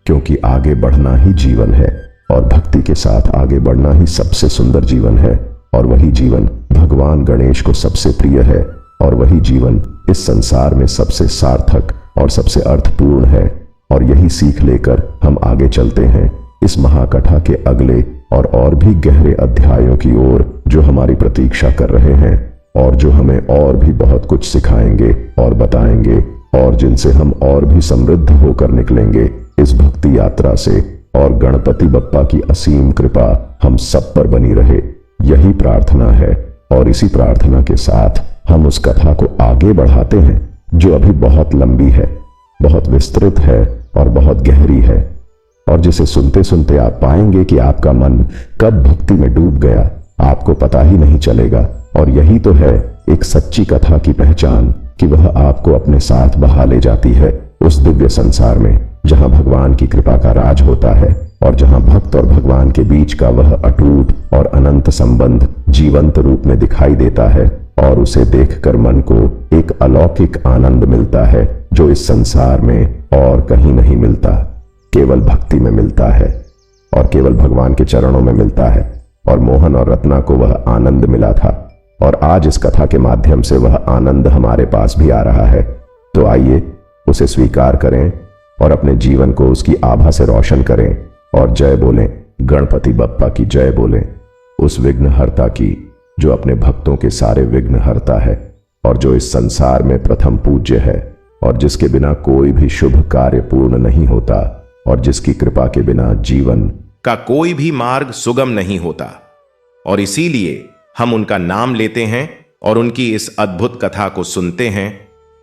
[SPEAKER 1] क्योंकि आगे बढ़ना ही जीवन है और भक्ति के साथ आगे बढ़ना ही सबसे सुंदर जीवन है। और वही जीवन भगवान गणेश को सबसे प्रिय है और वही जीवन इस संसार में सबसे सार्थक और सबसे अर्थपूर्ण है। और यही सीख लेकर हम आगे चलते हैं इस महाकथा के अगले और भी गहरे अध्यायों की ओर जो हमारी प्रतीक्षा कर रहे हैं और जो हमें और भी बहुत कुछ सिखाएंगे और बताएंगे और जिनसे हम और भी समृद्ध होकर निकलेंगे इस भक्ति यात्रा से। और गणपति बप्पा की असीम कृपा हम सब पर बनी रहे, यही प्रार्थना है। और इसी प्रार्थना के साथ हम उस कथा को आगे बढ़ाते हैं जो अभी बहुत लंबी है, बहुत विस्तृत है और बहुत गहरी है, और जिसे सुनते सुनते आप पाएंगे कि आपका मन कब भक्ति में डूब गया आपको पता ही नहीं चलेगा। और यही तो है एक सच्ची कथा की पहचान कि वह आपको अपने साथ बहा ले जाती है उस दिव्य संसार में जहां भगवान की कृपा का राज होता है और जहां भक्त और भगवान के बीच का वह अटूट और अनंत संबंध जीवंत रूप में दिखाई देता है। और उसे देखकर मन को एक अलौकिक आनंद मिलता है जो इस संसार में और कहीं नहीं मिलता, केवल भक्ति में मिलता है और केवल भगवान के चरणों में मिलता है। और मोहन और रत्ना को वह आनंद मिला था और आज इस कथा के माध्यम से वह आनंद हमारे पास भी आ रहा है। तो आइए उसे स्वीकार करें और अपने जीवन को उसकी आभा से रोशन करें और जय बोलें, गणपति बप्पा की जय बोलें, उस विघ्नहर्ता की जो अपने भक्तों के सारे विघ्न हरता है और जो इस संसार में प्रथम पूज्य है और जिसके बिना कोई भी शुभ कार्य पूर्ण नहीं होता और जिसकी कृपा के बिना जीवन
[SPEAKER 3] का कोई भी मार्ग सुगम नहीं होता। और इसीलिए हम उनका नाम लेते हैं और उनकी इस अद्भुत कथा को सुनते हैं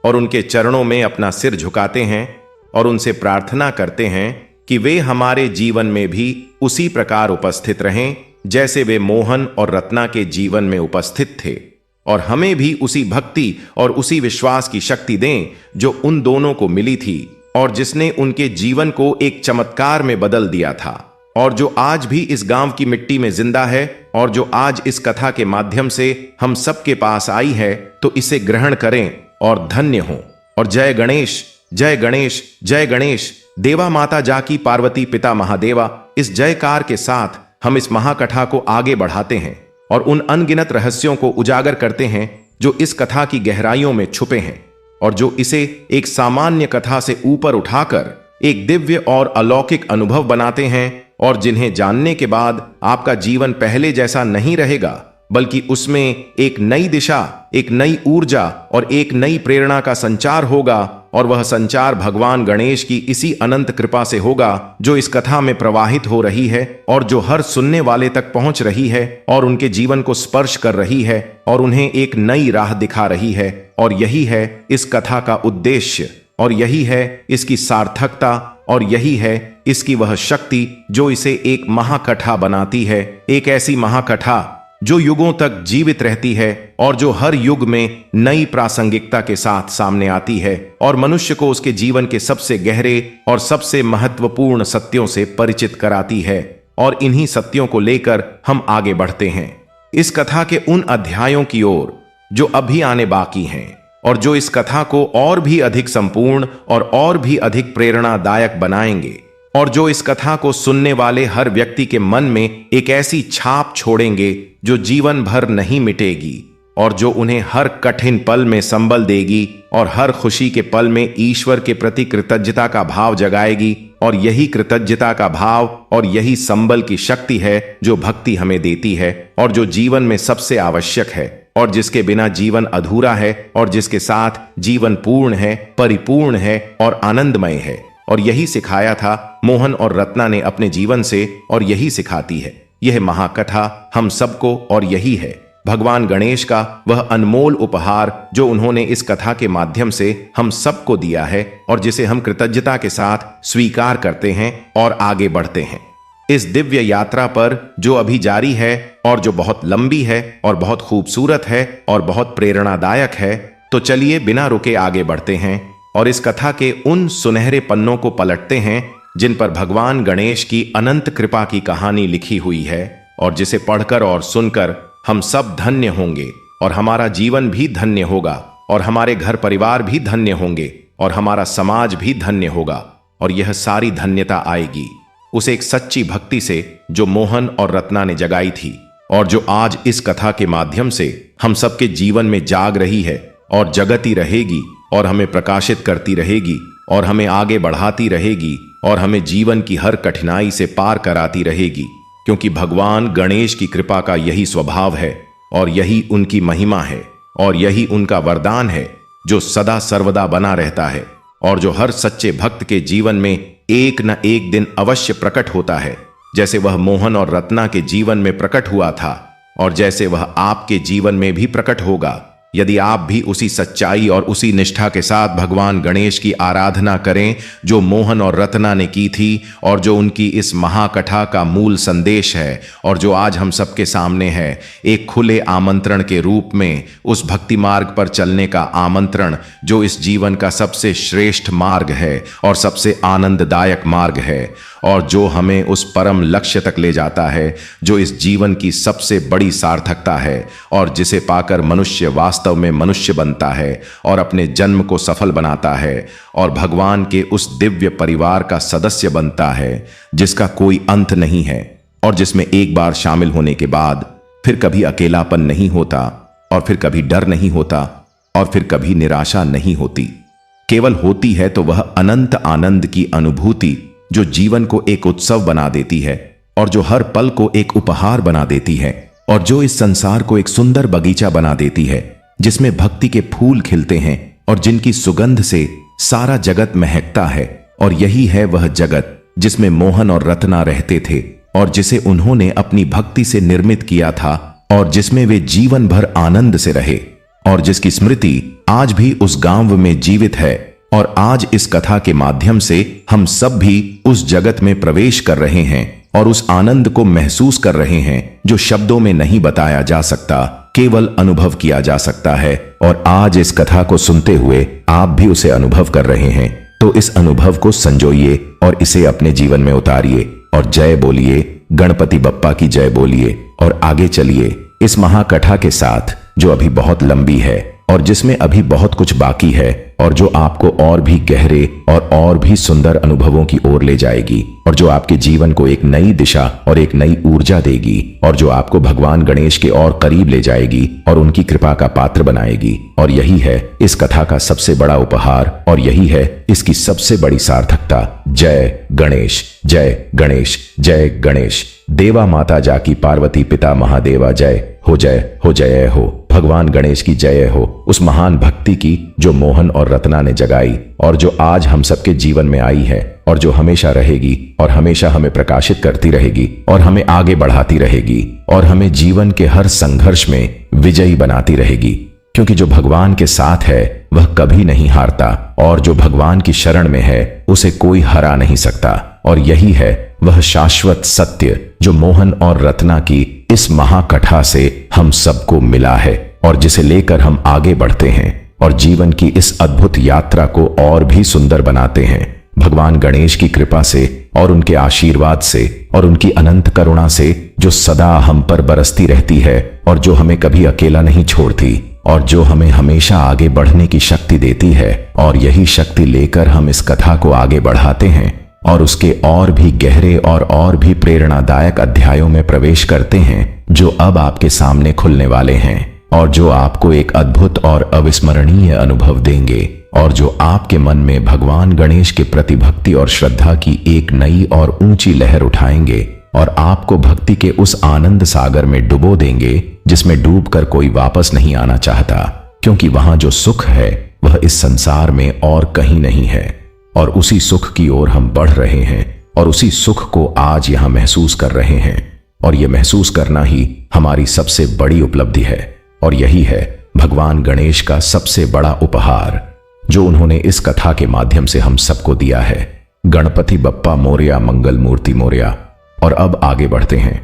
[SPEAKER 3] और उनके चरणों में अपना सिर झुकाते हैं और उनसे प्रार्थना करते हैं कि वे हमारे जीवन में भी उसी प्रकार उपस्थित रहें जैसे वे मोहन और रत्ना के जीवन में उपस्थित थे, और हमें भी उसी भक्ति और उसी विश्वास की शक्ति दें जो उन दोनों को मिली थी और जिसने उनके जीवन को एक चमत्कार में बदल दिया था और जो आज भी इस गांव की मिट्टी में जिंदा है और जो आज इस कथा के माध्यम से हम सबके पास आई है, तो इसे ग्रहण करें और धन्य हों। और जय गणेश, जय गणेश, जय गणेश। देवा माता जाकी, पार्वती पिता महादेवा, इस जयकार के साथ हम इस महाकथा को आगे बढ़ाते हैं और उन अनगिनत रहस्यों को उजागर करते हैं जो इस कथा की गहराइयों में छुपे हैं और जो इसे एक सामान्य कथा से ऊपर उठाकर एक दिव्य और अलौकिक अनुभव बनाते हैं, और जिन्हें जानने के बाद आपका जीवन पहले जैसा नहीं रहेगा, बल्कि उसमें एक नई दिशा, एक नई ऊर्जा और एक नई प्रेरणा का संचार होगा। और वह संचार भगवान गणेश की इसी अनंत कृपा से होगा जो इस कथा में प्रवाहित हो रही है और जो हर सुनने वाले तक पहुंच रही है और उनके जीवन को स्पर्श कर रही है और उन्हें एक नई राह दिखा रही है। और यही है इस कथा का उद्देश्य, और यही है इसकी सार्थकता, और यही है इसकी वह शक्ति जो इसे एक महाकथा बनाती है। एक ऐसी महाकथा जो युगों तक जीवित रहती है और जो हर युग में नई प्रासंगिकता के साथ सामने आती है और मनुष्य को उसके जीवन के सबसे गहरे और सबसे महत्वपूर्ण सत्यों से परिचित कराती है। और इन्हीं सत्यों को लेकर हम आगे बढ़ते हैं इस कथा के उन अध्यायों की ओर जो अभी आने बाकी हैं, और जो इस कथा को और भी अधिक संपूर्ण और भी अधिक प्रेरणादायक बनाएंगे, और जो इस कथा को सुनने वाले हर व्यक्ति के मन में एक ऐसी छाप छोड़ेंगे जो जीवन भर नहीं मिटेगी, और जो उन्हें हर कठिन पल में संबल देगी और हर खुशी के पल में ईश्वर के प्रति कृतज्ञता का भाव जगाएगी। और यही कृतज्ञता का भाव और यही संबल की शक्ति है जो भक्ति हमें देती है, और जो जीवन में सबसे आवश्यक है, और जिसके बिना जीवन अधूरा है, और जिसके साथ जीवन पूर्ण है, परिपूर्ण है और आनंदमय है। और यही सिखाया था मोहन और रत्ना ने अपने जीवन से, और यही सिखाती है यह महाकथा हम सबको। और यही है भगवान गणेश का वह अनमोल उपहार जो उन्होंने इस कथा के माध्यम से हम सबको दिया है, और जिसे हम कृतज्ञता के साथ स्वीकार करते हैं और आगे बढ़ते हैं इस दिव्य यात्रा पर जो अभी जारी है, और जो बहुत लंबी है और बहुत खूबसूरत है और बहुत प्रेरणादायक है। तो चलिए बिना रुके आगे बढ़ते हैं और इस कथा के उन सुनहरे पन्नों को पलटते हैं जिन पर भगवान गणेश की अनंत कृपा की कहानी लिखी हुई है, और जिसे पढ़कर और सुनकर हम सब धन्य होंगे, और हमारा जीवन भी धन्य होगा, और हमारे घर परिवार भी धन्य होंगे, और हमारा समाज भी धन्य होगा। और यह सारी धन्यता आएगी उस एक सच्ची भक्ति से जो मोहन और रत्ना ने जगाई थी, और जो आज इस कथा के माध्यम से हम सबके जीवन में जाग रही है और जगती रहेगी, और हमें प्रकाशित करती रहेगी, और हमें आगे बढ़ाती रहेगी, और हमें जीवन की हर कठिनाई से पार कराती रहेगी। क्योंकि भगवान गणेश की कृपा का यही स्वभाव है, और यही उनकी महिमा है, और यही उनका वरदान है जो सदा सर्वदा बना रहता है, और जो हर सच्चे भक्त के जीवन में एक न एक दिन अवश्य प्रकट होता है, जैसे वह मोहन और रत्ना के जीवन में प्रकट हुआ था, और जैसे वह आपके जीवन में भी प्रकट होगा यदि आप भी उसी सच्चाई और उसी निष्ठा के साथ भगवान गणेश की आराधना करें जो मोहन और रत्ना ने की थी, और जो उनकी इस महाकथा का मूल संदेश है, और जो आज हम सबके सामने है, एक खुले आमंत्रण के रूप में उस भक्ति मार्ग पर चलने का आमंत्रण जो इस जीवन का सबसे श्रेष्ठ मार्ग है और सबसे आनंददायक मार्ग है, और जो हमें उस परम लक्ष्य तक ले जाता है जो इस जीवन की सबसे बड़ी सार्थकता है, और जिसे पाकर मनुष्य वास्तव में मनुष्य बनता है और अपने जन्म को सफल बनाता है, और भगवान के उस दिव्य परिवार का सदस्य बनता है जिसका कोई अंत नहीं है, और जिसमें एक बार शामिल होने के बाद फिर कभी अकेलापन नहीं होता, और फिर कभी डर नहीं होता, और फिर कभी निराशा नहीं होती। केवल होती है तो वह अनंत आनंद की अनुभूति जो जीवन को एक उत्सव बना देती है, और जो हर पल को एक उपहार बना देती है, और जो इस संसार को एक सुंदर बगीचा बना देती है जिसमें भक्ति के फूल खिलते हैं और जिनकी सुगंध से सारा जगत महकता है। और यही है वह जगत जिसमें मोहन और रत्ना रहते थे, और जिसे उन्होंने अपनी भक्ति से निर्मित किया था, और जिसमें वे जीवन भर आनंद से रहे, और जिसकी स्मृति आज भी उस गांव में जीवित है। और आज इस कथा के माध्यम से हम सब भी उस जगत में प्रवेश कर रहे हैं और उस आनंद को महसूस कर रहे हैं जो शब्दों में नहीं बताया जा सकता, केवल अनुभव किया जा सकता है। और आज इस कथा को सुनते हुए आप भी उसे अनुभव कर रहे हैं, तो इस अनुभव को संजोइए और इसे अपने जीवन में उतारिए, और जय बोलिए, गणपति बप्पा की जय बोलिए।
[SPEAKER 1] और आगे चलिए इस महाकथा के साथ, जो अभी बहुत लंबी है और जिसमें अभी बहुत कुछ बाकी है और जो आपको और भी गहरे और भी सुंदर अनुभवों की ओर ले जाएगी और जो आपके जीवन को एक नई दिशा और एक नई ऊर्जा देगी और जो आपको भगवान गणेश के और करीब ले जाएगी और उनकी कृपा का पात्र बनाएगी। और यही है इस कथा का सबसे बड़ा उपहार और यही है इसकी सबसे बड़ी सार्थकता। जय गणेश, जय गणेश, जय गणेश। देवा माता जाकी, पार्वती पिता महादेवा, जय हो, जय हो, जय हो। भगवान गणेश की जय हो, उस महान भक्ति की जो मोहन और रत्ना ने जगाई और जो आज हम सबके जीवन में आई है और जो हमेशा रहेगी और हमेशा हमें प्रकाशित करती रहेगी और हमें आगे बढ़ाती रहेगी और हमें जीवन के हर संघर्ष में विजयी बनाती रहेगी। क्योंकि जो भगवान के साथ है वह कभी नहीं हारता और जो भगवान की शरण में है उसे कोई हरा नहीं सकता। और यही है वह शाश्वत सत्य जो मोहन और रत्ना की इस महाकथा से हम सबको मिला है और जिसे लेकर हम आगे बढ़ते हैं और जीवन की इस अद्भुत यात्रा को और भी सुंदर बनाते हैं। भगवान गणेश की कृपा से और उनके आशीर्वाद से और उनकी अनंत करुणा से जो सदा हम पर बरसती रहती है और जो हमें कभी अकेला नहीं छोड़ती और जो हमें हमेशा आगे बढ़ने की शक्ति देती है। और यही शक्ति लेकर हम इस कथा को आगे बढ़ाते हैं और उसके और भी गहरे और भी प्रेरणादायक अध्यायों में प्रवेश करते हैं जो अब आपके सामने खुलने वाले हैं और जो आपको एक अद्भुत और अविस्मरणीय अनुभव देंगे और जो आपके मन में भगवान गणेश के प्रति भक्ति और श्रद्धा की एक नई और ऊंची लहर उठाएंगे और आपको भक्ति के उस आनंद सागर में डुबो देंगे जिसमें डूबकर कोई वापस नहीं आना चाहता। क्योंकि वहां जो सुख है वह इस संसार में और कहीं नहीं है और उसी सुख की ओर हम बढ़ रहे हैं और उसी सुख को आज यहां महसूस कर रहे हैं। और यह महसूस करना ही हमारी सबसे बड़ी उपलब्धि है और यही है भगवान गणेश का सबसे बड़ा उपहार जो उन्होंने इस कथा के माध्यम से हम सबको दिया है। गणपति बप्पा मोरया, मंगल मूर्ति मोरया। और अब आगे बढ़ते हैं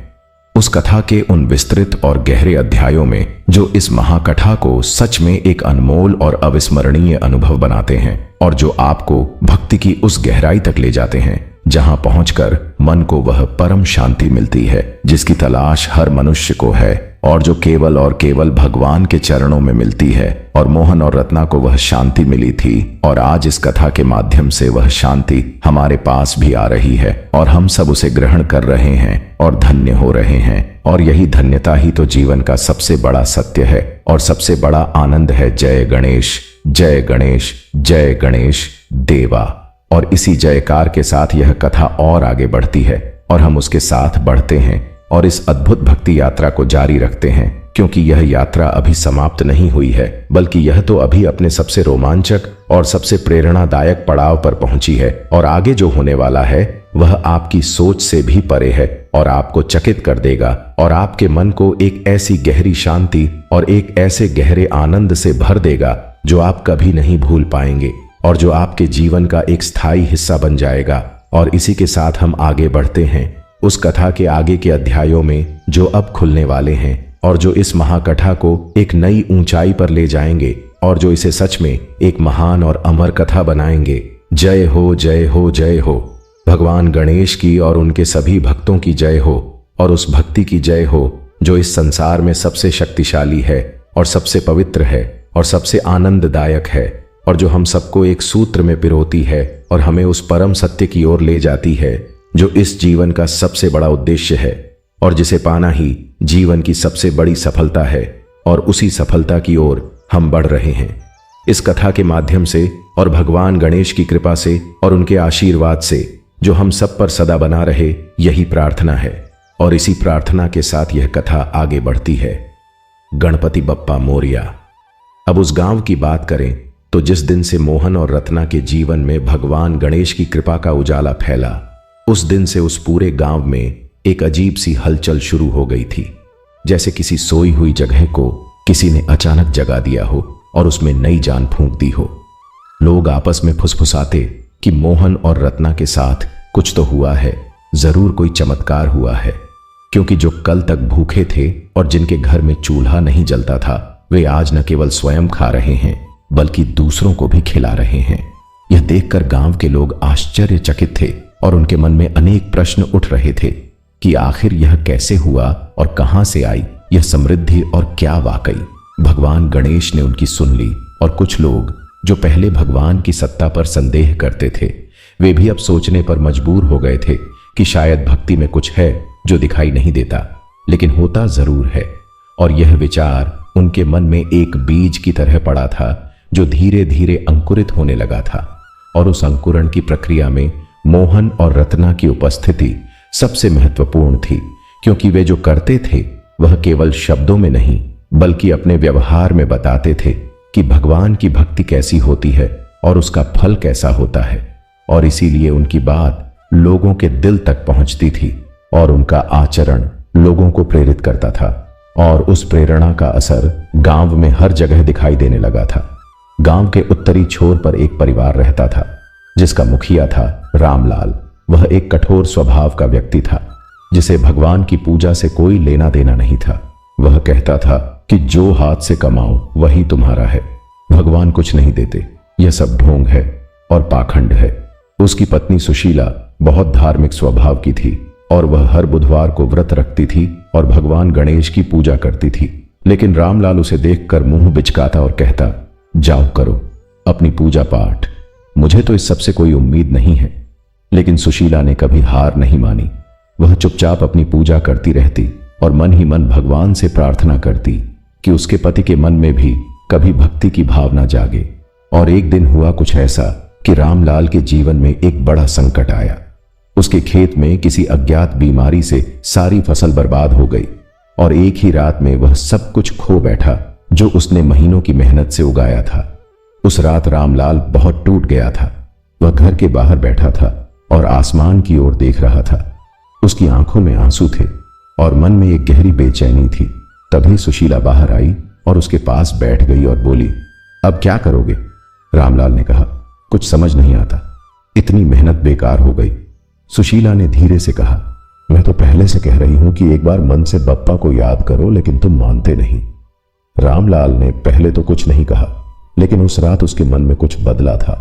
[SPEAKER 1] उस कथा के उन विस्तृत और गहरे अध्यायों में जो इस महाकथा को सच में एक अनमोल और अविस्मरणीय अनुभव बनाते हैं और जो आपको भक्ति की उस गहराई तक ले जाते हैं जहां पहुंचकर मन को वह परम शांति मिलती है जिसकी तलाश हर मनुष्य को है और जो केवल भगवान के चरणों में मिलती है। और मोहन और रत्ना को वह शांति मिली थी और आज इस कथा के माध्यम से वह शांति हमारे पास भी आ रही है और हम सब उसे ग्रहण कर रहे हैं और धन्य हो रहे हैं। और यही धन्यता ही तो जीवन का सबसे बड़ा सत्य है और सबसे बड़ा आनंद है। जय गणेश, जय गणेश, जय गणेश देवा। और इसी जयकार के साथ यह कथा और आगे बढ़ती है और हम उसके साथ बढ़ते हैं और इस अद्भुत भक्ति यात्रा को जारी रखते हैं क्योंकि यह यात्रा अभी समाप्त नहीं हुई है बल्कि यह तो अभी अपने सबसे रोमांचक और सबसे प्रेरणादायक पड़ाव पर पहुंची है। और आगे जो होने वाला है वह आपकी सोच से भी परे है और आपको चकित कर देगा और आपके मन को एक ऐसी गहरी शांति और एक ऐसे गहरे आनंद से भर देगा जो आप कभी नहीं भूल पाएंगे और जो आपके जीवन का एक स्थायी हिस्सा बन जाएगा। और इसी के साथ हम आगे बढ़ते हैं उस कथा के आगे के अध्यायों में जो अब खुलने वाले हैं और जो इस महाकथा को एक नई ऊंचाई पर ले जाएंगे और जो इसे सच में एक महान और अमर कथा बनाएंगे। जय हो, जय हो, जय हो। भगवान गणेश की और उनके सभी भक्तों की जय हो और उस भक्ति की जय हो जो इस संसार में सबसे शक्तिशाली है और सबसे पवित्र है और सबसे आनंददायक है और जो हम सबको एक सूत्र में पिरोती है और हमें उस परम सत्य की ओर ले जाती है जो इस जीवन का सबसे बड़ा उद्देश्य है और जिसे पाना ही जीवन की सबसे बड़ी सफलता है। और उसी सफलता की ओर हम बढ़ रहे हैं इस कथा के माध्यम से और भगवान गणेश की कृपा से और उनके आशीर्वाद से जो हम सब पर सदा बना रहे, यही प्रार्थना है। और इसी प्रार्थना के साथ यह कथा आगे बढ़ती है। गणपति बप्पा मोरया। अब उस गांव की बात करें तो जिस दिन से मोहन और रत्ना के जीवन में भगवान गणेश की कृपा का उजाला फैला, उस दिन से उस पूरे गांव में एक अजीब सी हलचल शुरू हो गई थी। जैसे किसी सोई हुई जगह को किसी ने अचानक जगा दिया हो और उसमें नई जान फूंक दी हो। लोग आपस में फुसफुसाते कि मोहन और रत्ना के साथ कुछ तो हुआ है, जरूर कोई चमत्कार हुआ है, क्योंकि जो कल तक भूखे थे और जिनके घर में चूल्हा नहीं जलता था, वे आज न केवल स्वयं खा रहे हैं बल्कि दूसरों को भी खिला रहे हैं। यह देखकर गांव के लोग आश्चर्यचकित थे और उनके मन में अनेक प्रश्न उठ रहे थे।
[SPEAKER 2] कि आखिर यह कैसे हुआ और कहां से आई यह समृद्धि और क्या वाकई। भगवान गणेश ने उनकी सुन ली और कुछ लोग जो पहले भगवान की सत्ता पर संदेह करते थे वे भी अब सोचने पर मजबूर हो गए थे कि शायद भक्ति में कुछ है जो दिखाई नहीं देता लेकिन होता जरूर है। और यह विचार उनके मन में एक बीज की तरह पड़ा था जो धीरे धीरे अंकुरित होने लगा था। और उस अंकुरण की प्रक्रिया में मोहन और रत्ना की उपस्थिति सबसे महत्वपूर्ण थी, क्योंकि वे जो करते थे वह केवल शब्दों में नहीं बल्कि अपने व्यवहार में बताते थे कि भगवान की भक्ति कैसी होती है और उसका फल कैसा होता है। और इसीलिए उनकी बात लोगों के दिल तक पहुंचती थी और उनका आचरण लोगों को प्रेरित करता था। और उस प्रेरणा का असर गांव में हर जगह दिखाई देने लगा था। गांव के उत्तरी छोर पर एक परिवार रहता था जिसका मुखिया था रामलाल। वह एक कठोर स्वभाव का व्यक्ति था जिसे भगवान की पूजा से कोई लेना देना नहीं था। वह कहता था कि जो हाथ से कमाओ वही तुम्हारा है, भगवान कुछ नहीं देते, यह सब ढोंग है और पाखंड है। उसकी पत्नी सुशीला बहुत धार्मिक स्वभाव की थी और वह हर बुधवार को व्रत रखती थी और भगवान गणेश की पूजा करती थी। लेकिन रामलाल उसे देखकर मुंह बिचकाता और कहता, जाओ करो अपनी पूजा पाठ, मुझे तो इस सबसे कोई उम्मीद नहीं है। लेकिन सुशीला ने कभी हार नहीं मानी। वह चुपचाप अपनी पूजा करती रहती और मन ही मन भगवान से प्रार्थना करती कि उसके पति के मन में भी कभी भक्ति की भावना जागे। और एक दिन हुआ कुछ ऐसा कि रामलाल के जीवन में एक बड़ा संकट आया। उसके खेत में किसी अज्ञात बीमारी से सारी फसल बर्बाद हो गई और एक ही रात में वह सब कुछ खो बैठा जो उसने महीनों की मेहनत से उगाया था। उस रात रामलाल बहुत टूट गया था। वह घर के बाहर बैठा था और आसमान की ओर देख रहा था। उसकी आंखों में आंसू थे और मन में एक गहरी बेचैनी थी। तभी सुशीला बाहर आई और उसके पास बैठ गई और बोली, अब क्या करोगे? रामलाल ने कहा, कुछ समझ नहीं आता, इतनी मेहनत बेकार हो गई। सुशीला ने धीरे से कहा, मैं तो पहले से कह रही हूं कि एक बार मन से बप्पा को याद करो, लेकिन तुम मानते नहीं। रामलाल ने पहले तो कुछ नहीं कहा, लेकिन उस रात उसके मन में कुछ बदला था।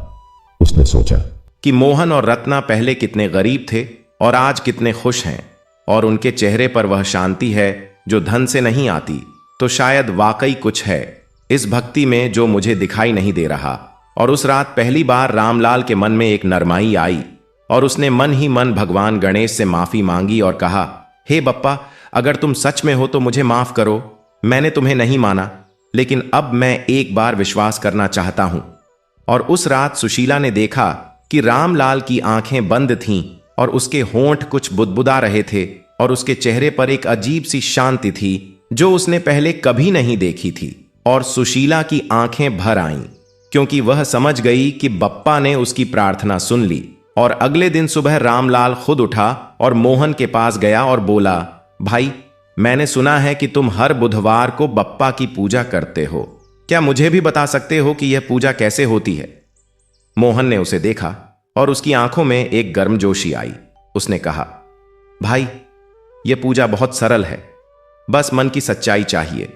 [SPEAKER 2] उसने सोचा
[SPEAKER 3] कि मोहन और रत्ना पहले कितने गरीब थे और आज कितने खुश हैं, और उनके चेहरे पर वह शांति है जो धन से नहीं आती। तो शायद वाकई कुछ है इस भक्ति में जो मुझे दिखाई नहीं दे रहा। और उस रात पहली बार रामलाल के मन में एक नरमाई आई और उसने मन ही मन भगवान गणेश से माफी मांगी और कहा, हे बप्पा, अगर तुम सच में हो तो मुझे माफ करो। मैंने तुम्हें नहीं माना, लेकिन अब मैं एक बार विश्वास करना चाहता हूं। और उस रात सुशीला ने देखा कि रामलाल की आंखें बंद थीं और उसके होंठ कुछ बुदबुदा रहे थे और उसके चेहरे पर एक अजीब सी शांति थी जो उसने पहले कभी नहीं देखी थी। और सुशीला की आंखें भर आईं क्योंकि वह समझ गई कि बप्पा ने उसकी प्रार्थना सुन ली। और अगले दिन सुबह रामलाल खुद उठा और मोहन के पास गया और बोला, भाई, मैंने सुना है कि तुम हर बुधवार को बप्पा की पूजा करते हो, क्या मुझे भी बता सकते हो कि यह पूजा कैसे होती है? मोहन ने उसे देखा और उसकी आंखों में एक गर्मजोशी आई। उसने कहा, भाई, यह पूजा बहुत सरल है, बस मन की सच्चाई चाहिए।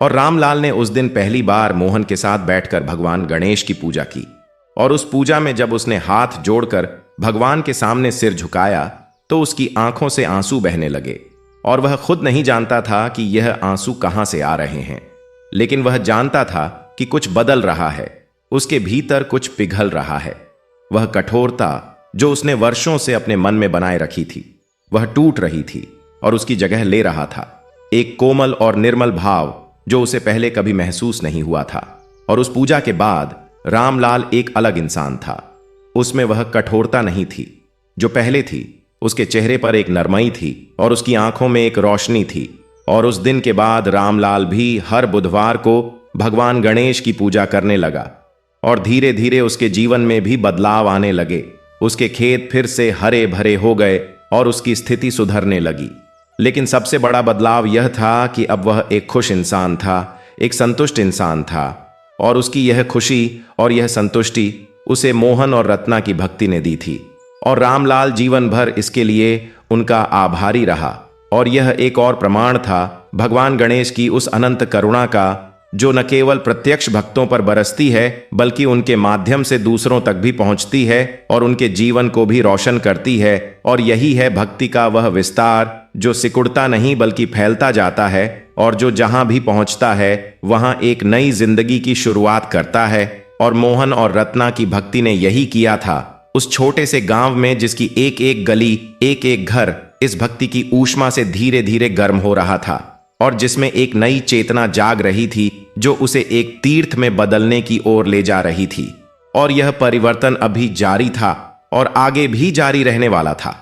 [SPEAKER 3] और रामलाल ने उस दिन पहली बार मोहन के साथ बैठकर भगवान गणेश की पूजा की। और उस पूजा में जब उसने हाथ जोड़कर भगवान के सामने सिर झुकाया तो उसकी आंखों से आंसू बहने लगे। और वह खुद नहीं जानता था कि यह आंसू कहां से आ रहे हैं, लेकिन वह जानता था कि कुछ बदल रहा है, उसके भीतर कुछ पिघल रहा है। वह कठोरता जो उसने वर्षों से अपने मन में बनाए रखी थी वह टूट रही थी और उसकी जगह ले रहा था एक कोमल और निर्मल भाव जो उसे पहले कभी महसूस नहीं हुआ था। और उस पूजा के बाद रामलाल एक अलग इंसान था। उसमें वह कठोरता नहीं थी जो पहले थी, उसके चेहरे पर एक नरमाई थी और उसकी आंखों में एक रोशनी थी। और उस दिन के बाद रामलाल भी हर बुधवार को भगवान गणेश की पूजा करने लगा और धीरे धीरे उसके जीवन में भी बदलाव आने लगे। उसके खेत फिर से हरे भरे हो गए और उसकी स्थिति सुधरने लगी। लेकिन सबसे बड़ा बदलाव यह था कि अब वह एक खुश इंसान था, एक संतुष्ट इंसान था। और उसकी यह खुशी और यह संतुष्टि उसे मोहन और रत्ना की भक्ति ने दी थी। और रामलाल जीवन भर इसके लिए उनका आभारी रहा। और यह एक और प्रमाण था भगवान गणेश की उस अनंत करुणा का जो न केवल प्रत्यक्ष भक्तों पर बरसती है बल्कि उनके माध्यम से दूसरों तक भी पहुंचती है और उनके जीवन को भी रोशन करती है। और यही है भक्ति का वह विस्तार जो सिकुड़ता नहीं बल्कि फैलता जाता है और जो जहां भी पहुंचता है वहां एक नई जिंदगी की शुरुआत करता है। और मोहन और रत्ना की भक्ति ने यही किया था। उस छोटे से गांव में जिसकी एक एक गली, एक एक घर इस भक्ति की ऊष्मा से धीरे धीरे गर्म हो रहा था और जिसमें एक नई चेतना जाग रही थी जो उसे एक तीर्थ में बदलने की ओर ले जा रही थी। और यह परिवर्तन अभी जारी था और आगे भी जारी रहने वाला था।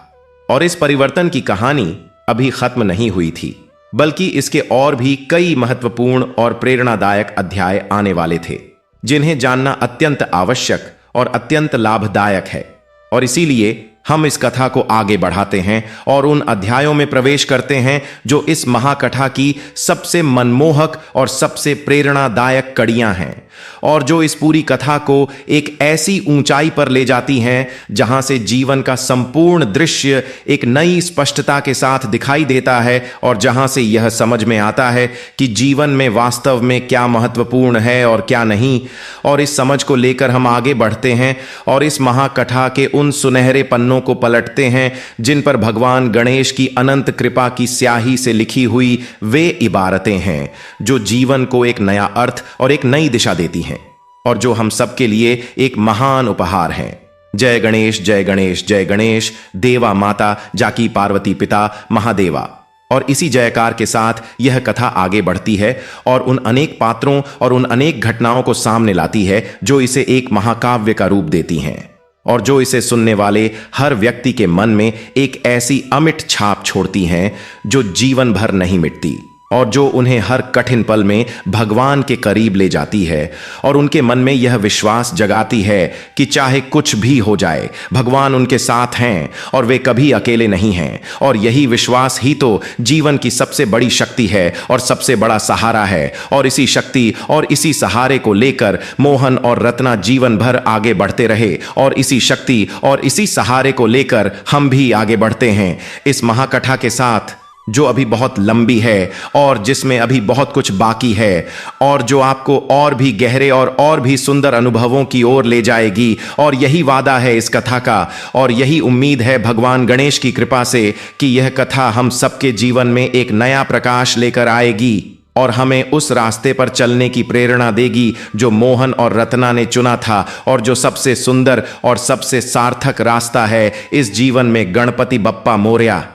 [SPEAKER 3] और इस परिवर्तन की कहानी अभी खत्म नहीं हुई थी बल्कि इसके और भी कई महत्वपूर्ण और प्रेरणादायक अध्याय आने वाले थे जिन्हें जानना अत्यंत आवश्यक और अत्यंत लाभदायक है। और इसीलिए हम इस कथा को आगे बढ़ाते हैं और उन अध्यायों में प्रवेश करते हैं जो इस महाकथा की सबसे मनमोहक और सबसे प्रेरणादायक कड़ियां हैं और जो इस पूरी कथा को एक ऐसी ऊंचाई पर ले जाती हैं जहां से जीवन का संपूर्ण दृश्य एक नई स्पष्टता के साथ दिखाई देता है और जहां से यह समझ में आता है कि जीवन में वास्तव में क्या महत्वपूर्ण है और क्या नहीं। और इस समझ को लेकर हम आगे बढ़ते हैं और इस महाकथा के उन सुनहरे पन्नों को पलटते हैं जिन पर भगवान गणेश की अनंत कृपा की स्याही से लिखी हुई वे इबारतें हैं जो जीवन को एक नया अर्थ और एक नई दिशा देती हैं और जो हम सबके लिए एक महान उपहार हैं। जय गणेश जय गणेश जय गणेश, देवा माता जाकी पार्वती पिता महादेवा। और इसी जयकार के साथ यह कथा आगे बढ़ती है और उन अनेक पात्रों और उन अनेक घटनाओं को सामने लाती है जो इसे एक महाकाव्य का रूप देती हैं और जो इसे सुनने वाले हर व्यक्ति के मन में एक ऐसी अमिट छाप छोड़ती हैं जो जीवन भर नहीं मिटती और जो उन्हें हर कठिन पल में भगवान के करीब ले जाती है और उनके मन में यह विश्वास जगाती है कि चाहे कुछ भी हो जाए भगवान उनके साथ हैं और वे कभी अकेले नहीं हैं। और यही विश्वास ही तो जीवन की सबसे बड़ी शक्ति है और सबसे बड़ा सहारा है। और इसी शक्ति और इसी सहारे को लेकर मोहन और रत्ना जीवन भर आगे बढ़ते रहे और इसी शक्ति और इसी सहारे को लेकर हम भी आगे बढ़ते हैं इस महाकथा के साथ जो अभी बहुत लंबी है और जिसमें अभी बहुत कुछ बाकी है और जो आपको और भी गहरे और भी सुंदर अनुभवों की ओर ले जाएगी। और यही वादा है इस कथा का और यही उम्मीद है भगवान गणेश की कृपा से कि यह कथा हम सबके जीवन में एक नया प्रकाश लेकर आएगी और हमें उस रास्ते पर चलने की प्रेरणा देगी जो मोहन और रत्ना ने चुना था और जो सबसे सुंदर और सबसे सार्थक रास्ता है इस जीवन में गणपति बप्पा मोरया।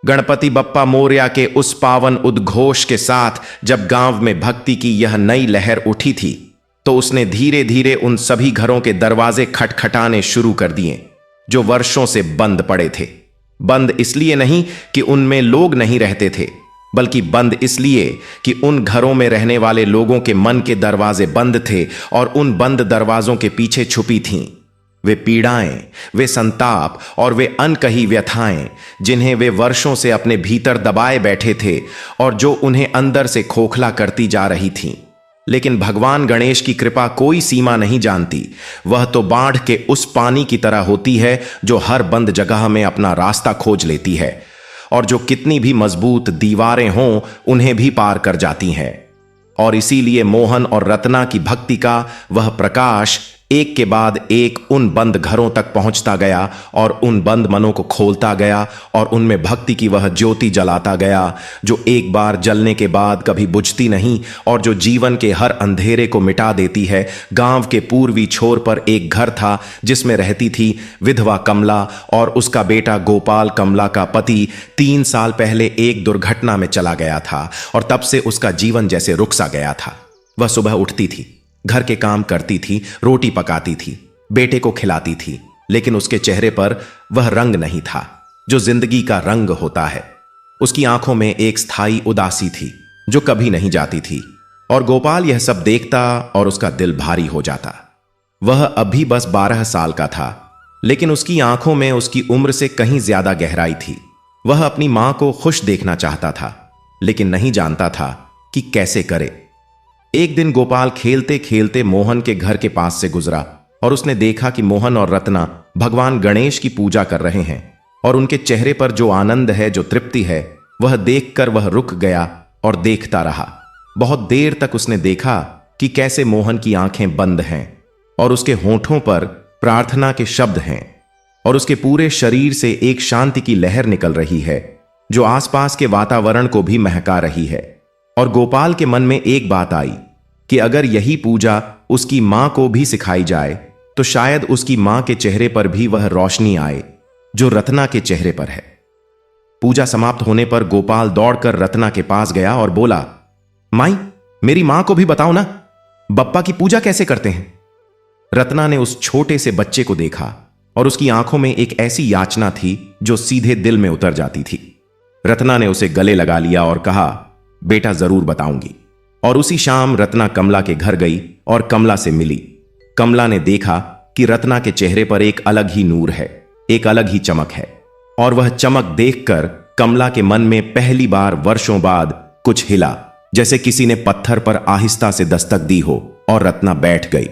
[SPEAKER 3] गणपति बप्पा मोरया के उस पावन उद्घोष के साथ जब गांव में भक्ति की यह नई लहर उठी थी तो उसने धीरे धीरे उन सभी घरों के दरवाजे खटखटाने शुरू कर दिए जो वर्षों से बंद पड़े थे। बंद इसलिए नहीं कि उनमें लोग नहीं रहते थे बल्कि बंद इसलिए कि उन घरों में रहने वाले लोगों के मन के दरवाजे बंद थे और उन बंद दरवाजों के पीछे छुपी थीं वे पीड़ाएं, वे संताप और वे अनकही व्यथाएं जिन्हें वे वर्षों से अपने भीतर दबाए बैठे थे और जो उन्हें अंदर से खोखला करती जा रही थीं। लेकिन भगवान गणेश की कृपा कोई सीमा नहीं जानती। वह तो बाढ़ के उस पानी की तरह होती है जो हर बंद जगह में अपना रास्ता खोज लेती है और जो कितनी भी मजबूत दीवारें हों उन्हें भी पार कर जाती हैं। और इसीलिए मोहन और रत्ना की भक्ति का वह प्रकाश एक के बाद एक उन बंद घरों तक पहुंचता गया और उन बंद मनों को खोलता गया और उनमें भक्ति की वह ज्योति जलाता गया जो एक बार जलने के बाद कभी बुझती नहीं और जो जीवन के हर अंधेरे को मिटा देती है। गांव के पूर्वी छोर पर एक घर था जिसमें रहती थी विधवा कमला और उसका बेटा गोपाल। कमला का पति 3 साल पहले एक दुर्घटना में चला गया था और तब से उसका जीवन जैसे रुक सा गया था। वह सुबह उठती थी, घर के काम करती थी, रोटी पकाती थी, बेटे को खिलाती थी, लेकिन उसके चेहरे पर वह रंग नहीं था जो जिंदगी का रंग होता है। उसकी आंखों में एक स्थायी उदासी थी जो कभी नहीं जाती थी और गोपाल यह सब देखता और उसका दिल भारी हो जाता। वह अभी बस 12 साल का था लेकिन उसकी आंखों में उसकी उम्र से कहीं ज्यादा गहराई थी। वह अपनी मां को खुश देखना चाहता था लेकिन नहीं जानता था कि कैसे करे। एक दिन गोपाल खेलते खेलते मोहन के घर के पास से गुजरा और उसने देखा कि मोहन और रत्ना भगवान गणेश की पूजा कर रहे हैं और उनके चेहरे पर जो आनंद है, जो तृप्ति है, वह देखकर वह रुक गया और देखता रहा। बहुत देर तक उसने देखा कि कैसे मोहन की आंखें बंद हैं और उसके होठों पर प्रार्थना के शब्द हैं और उसके पूरे शरीर से एक शांति की लहर निकल रही है जो आसपास के वातावरण को भी महका रही है। और गोपाल के मन में एक बात आई कि अगर यही पूजा उसकी मां को भी सिखाई जाए तो शायद उसकी मां के चेहरे पर भी वह रोशनी आए जो रत्ना के चेहरे पर है। पूजा समाप्त होने पर गोपाल दौड़कर रत्ना के पास गया और बोला, माई, मेरी मां को भी बताओ ना, बप्पा की पूजा कैसे करते हैं। रत्ना ने उस छोटे से बच्चे को देखा और उसकी आंखों में एक ऐसी याचना थी जो सीधे दिल में उतर जाती थी। रत्ना ने उसे गले लगा लिया और कहा, बेटा जरूर बताऊंगी। और उसी शाम रत्ना कमला के घर गई और कमला से मिली। कमला ने देखा कि रत्ना के चेहरे पर एक अलग ही नूर है, एक अलग ही चमक है। और वह चमक देखकर कमला के मन में पहली बार वर्षों बाद कुछ हिला, जैसे किसी ने पत्थर पर आहिस्ता से दस्तक दी हो। और रत्ना बैठ गई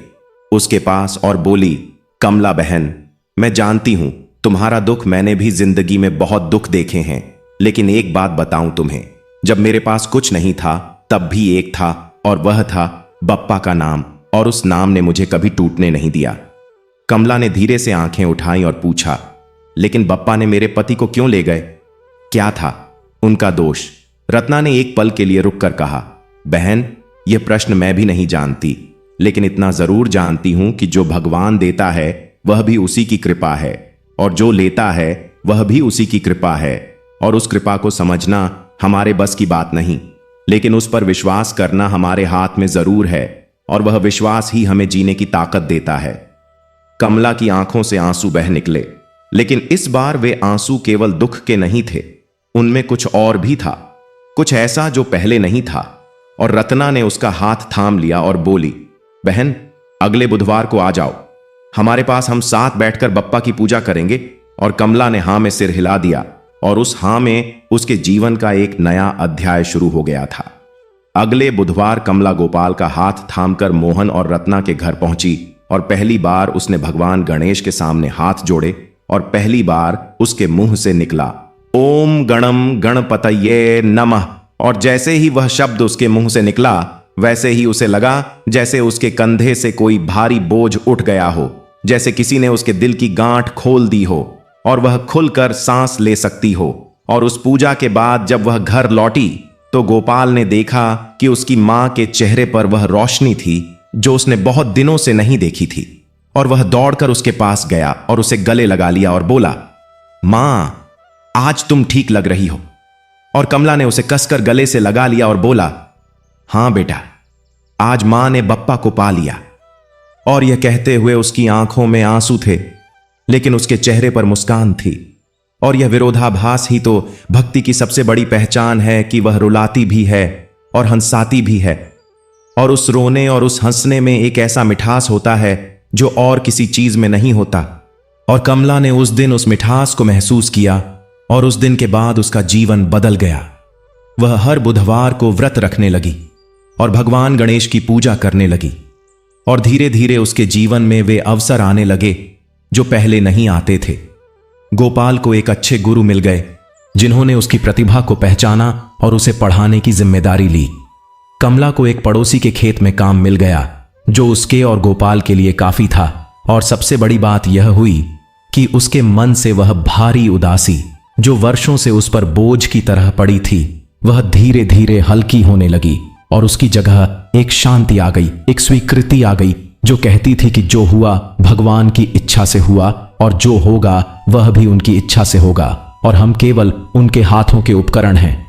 [SPEAKER 3] उसके पास और बोली, कमला बहन, मैं जानती हूं तुम्हारा दुख मैंने भी जिंदगी में बहुत दुख देखे हैं, लेकिन एक बात बताऊं तुम्हें, जब मेरे पास कुछ नहीं था तब भी एक था और वह था बप्पा का नाम, और उस नाम ने मुझे कभी टूटने नहीं दिया। कमला ने धीरे से आंखें उठाई और पूछा, लेकिन बप्पा ने मेरे पति को क्यों ले गए? क्या था उनका दोष? रत्ना ने एक पल के लिए रुककर कहा, बहन, यह प्रश्न मैं भी नहीं जानती, लेकिन इतना जरूर जानती हूं कि जो भगवान देता है वह भी उसी की कृपा है, और जो लेता है वह भी उसी की कृपा है। और उस कृपा को समझना हमारे बस की बात नहीं, लेकिन उस पर विश्वास करना हमारे हाथ में जरूर है, और वह विश्वास ही हमें जीने की ताकत देता है। कमला की आंखों से आंसू बह निकले, लेकिन इस बार वे आंसू केवल दुख के नहीं थे, उनमें कुछ और भी था, कुछ ऐसा जो पहले नहीं था। और रत्ना ने उसका हाथ थाम लिया और बोली, बहन, अगले बुधवार को आ जाओ, हमारे पास हम साथ बैठकर बप्पा की पूजा करेंगे। और कमला ने हां में सिर हिला दिया, और उस हां में उसके जीवन का एक नया अध्याय शुरू हो गया था। अगले बुधवार कमला गोपाल का हाथ थामकर मोहन और रत्ना के घर पहुंची, और पहली बार उसने भगवान गणेश के सामने हाथ जोड़े, और पहली बार उसके मुंह से निकला, ओम गणम गणपतये नमः। और जैसे ही वह शब्द उसके मुंह से निकला, वैसे ही उसे लगा जैसे उसके कंधे से कोई भारी बोझ उठ गया हो, जैसे किसी ने उसके दिल की गांठ खोल दी हो और वह खुलकर सांस ले सकती हो। और उस पूजा के बाद जब वह घर लौटी तो गोपाल ने देखा कि उसकी मां के चेहरे पर वह रोशनी थी जो उसने बहुत दिनों से नहीं देखी थी। और वह दौड़कर उसके पास गया और उसे गले लगा लिया और बोला, मां, आज तुम ठीक लग रही हो। और कमला ने उसे कसकर गले से लगा लिया और बोला, हां बेटा, आज मां ने बप्पा को पा लिया। और यह कहते हुए उसकी आंखों में आंसू थे, लेकिन उसके चेहरे पर मुस्कान थी। और यह विरोधाभास ही तो भक्ति की सबसे बड़ी पहचान है कि वह रुलाती भी है और हंसाती भी है। और उस रोने और उस हंसने में एक ऐसा मिठास होता है जो और किसी चीज में नहीं होता। और कमला ने उस दिन उस मिठास को महसूस किया, और उस दिन के बाद उसका जीवन बदल गया। वह हर बुधवार को व्रत रखने लगी और भगवान गणेश की पूजा करने लगी। और धीरे धीरे उसके जीवन में वे अवसर आने लगे जो पहले नहीं आते थे। गोपाल को एक अच्छे गुरु मिल गए जिन्होंने उसकी प्रतिभा को पहचाना और उसे पढ़ाने की जिम्मेदारी ली। कमला को एक पड़ोसी के खेत में काम मिल गया जो उसके और गोपाल के लिए काफी था। और सबसे बड़ी बात यह हुई कि उसके मन से वह भारी उदासी जो वर्षों से उस पर बोझ की तरह पड़ी थी, वह धीरे धीरे हल्की होने लगी। और उसकी जगह एक शांति आ गई, एक स्वीकृति आ गई जो कहती थी कि जो हुआ भगवान की इच्छा से हुआ, और जो होगा वह भी उनकी इच्छा से होगा, और हम केवल उनके हाथों के उपकरण हैं।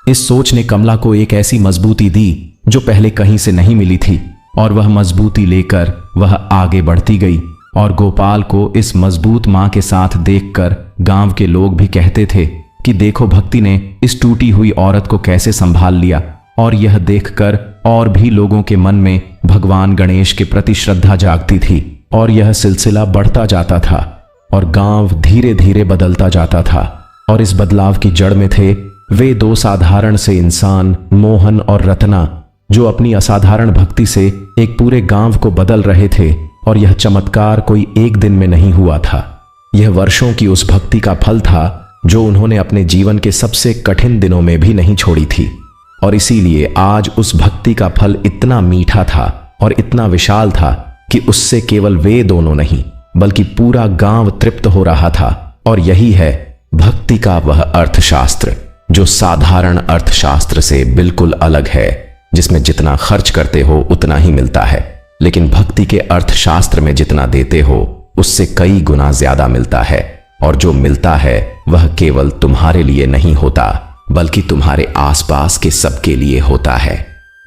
[SPEAKER 3] इस सोच ने कमला को एक ऐसी मजबूती दी जो पहले कहीं से नहीं मिली थी, और वह मजबूती लेकर वह आगे बढ़ती गई। और गोपाल को इस मजबूत मां के साथ देखकर गांव के लोग भी कहते थे कि देखो भक्ति ने इस टूटी हुई औरत को कैसे संभाल लिया। और यह देखकर और भी लोगों के मन में भगवान गणेश के प्रति श्रद्धा जागती थी, और यह सिलसिला बढ़ता जाता था और गांव धीरे धीरे बदलता जाता था। और इस बदलाव की जड़ में थे वे दो साधारण से इंसान, मोहन और रत्ना, जो अपनी असाधारण भक्ति से एक पूरे गांव को बदल रहे थे। और यह चमत्कार कोई एक दिन में नहीं हुआ था, यह वर्षों की उस भक्ति का फल था जो उन्होंने अपने जीवन के सबसे कठिन दिनों में भी नहीं छोड़ी थी।
[SPEAKER 2] और इसीलिए आज उस भक्ति का फल इतना मीठा था और इतना विशाल था कि उससे केवल वे दोनों नहीं बल्कि पूरा गांव तृप्त हो रहा था। और यही है भक्ति का वह अर्थशास्त्र जो साधारण अर्थशास्त्र से बिल्कुल अलग है, जिसमें जितना खर्च करते हो उतना ही मिलता है, लेकिन भक्ति के अर्थशास्त्र में जितना देते हो उससे कई गुना ज्यादा मिलता है। और जो मिलता है वह केवल तुम्हारे लिए नहीं होता बल्कि तुम्हारे आसपास के सबके लिए होता है।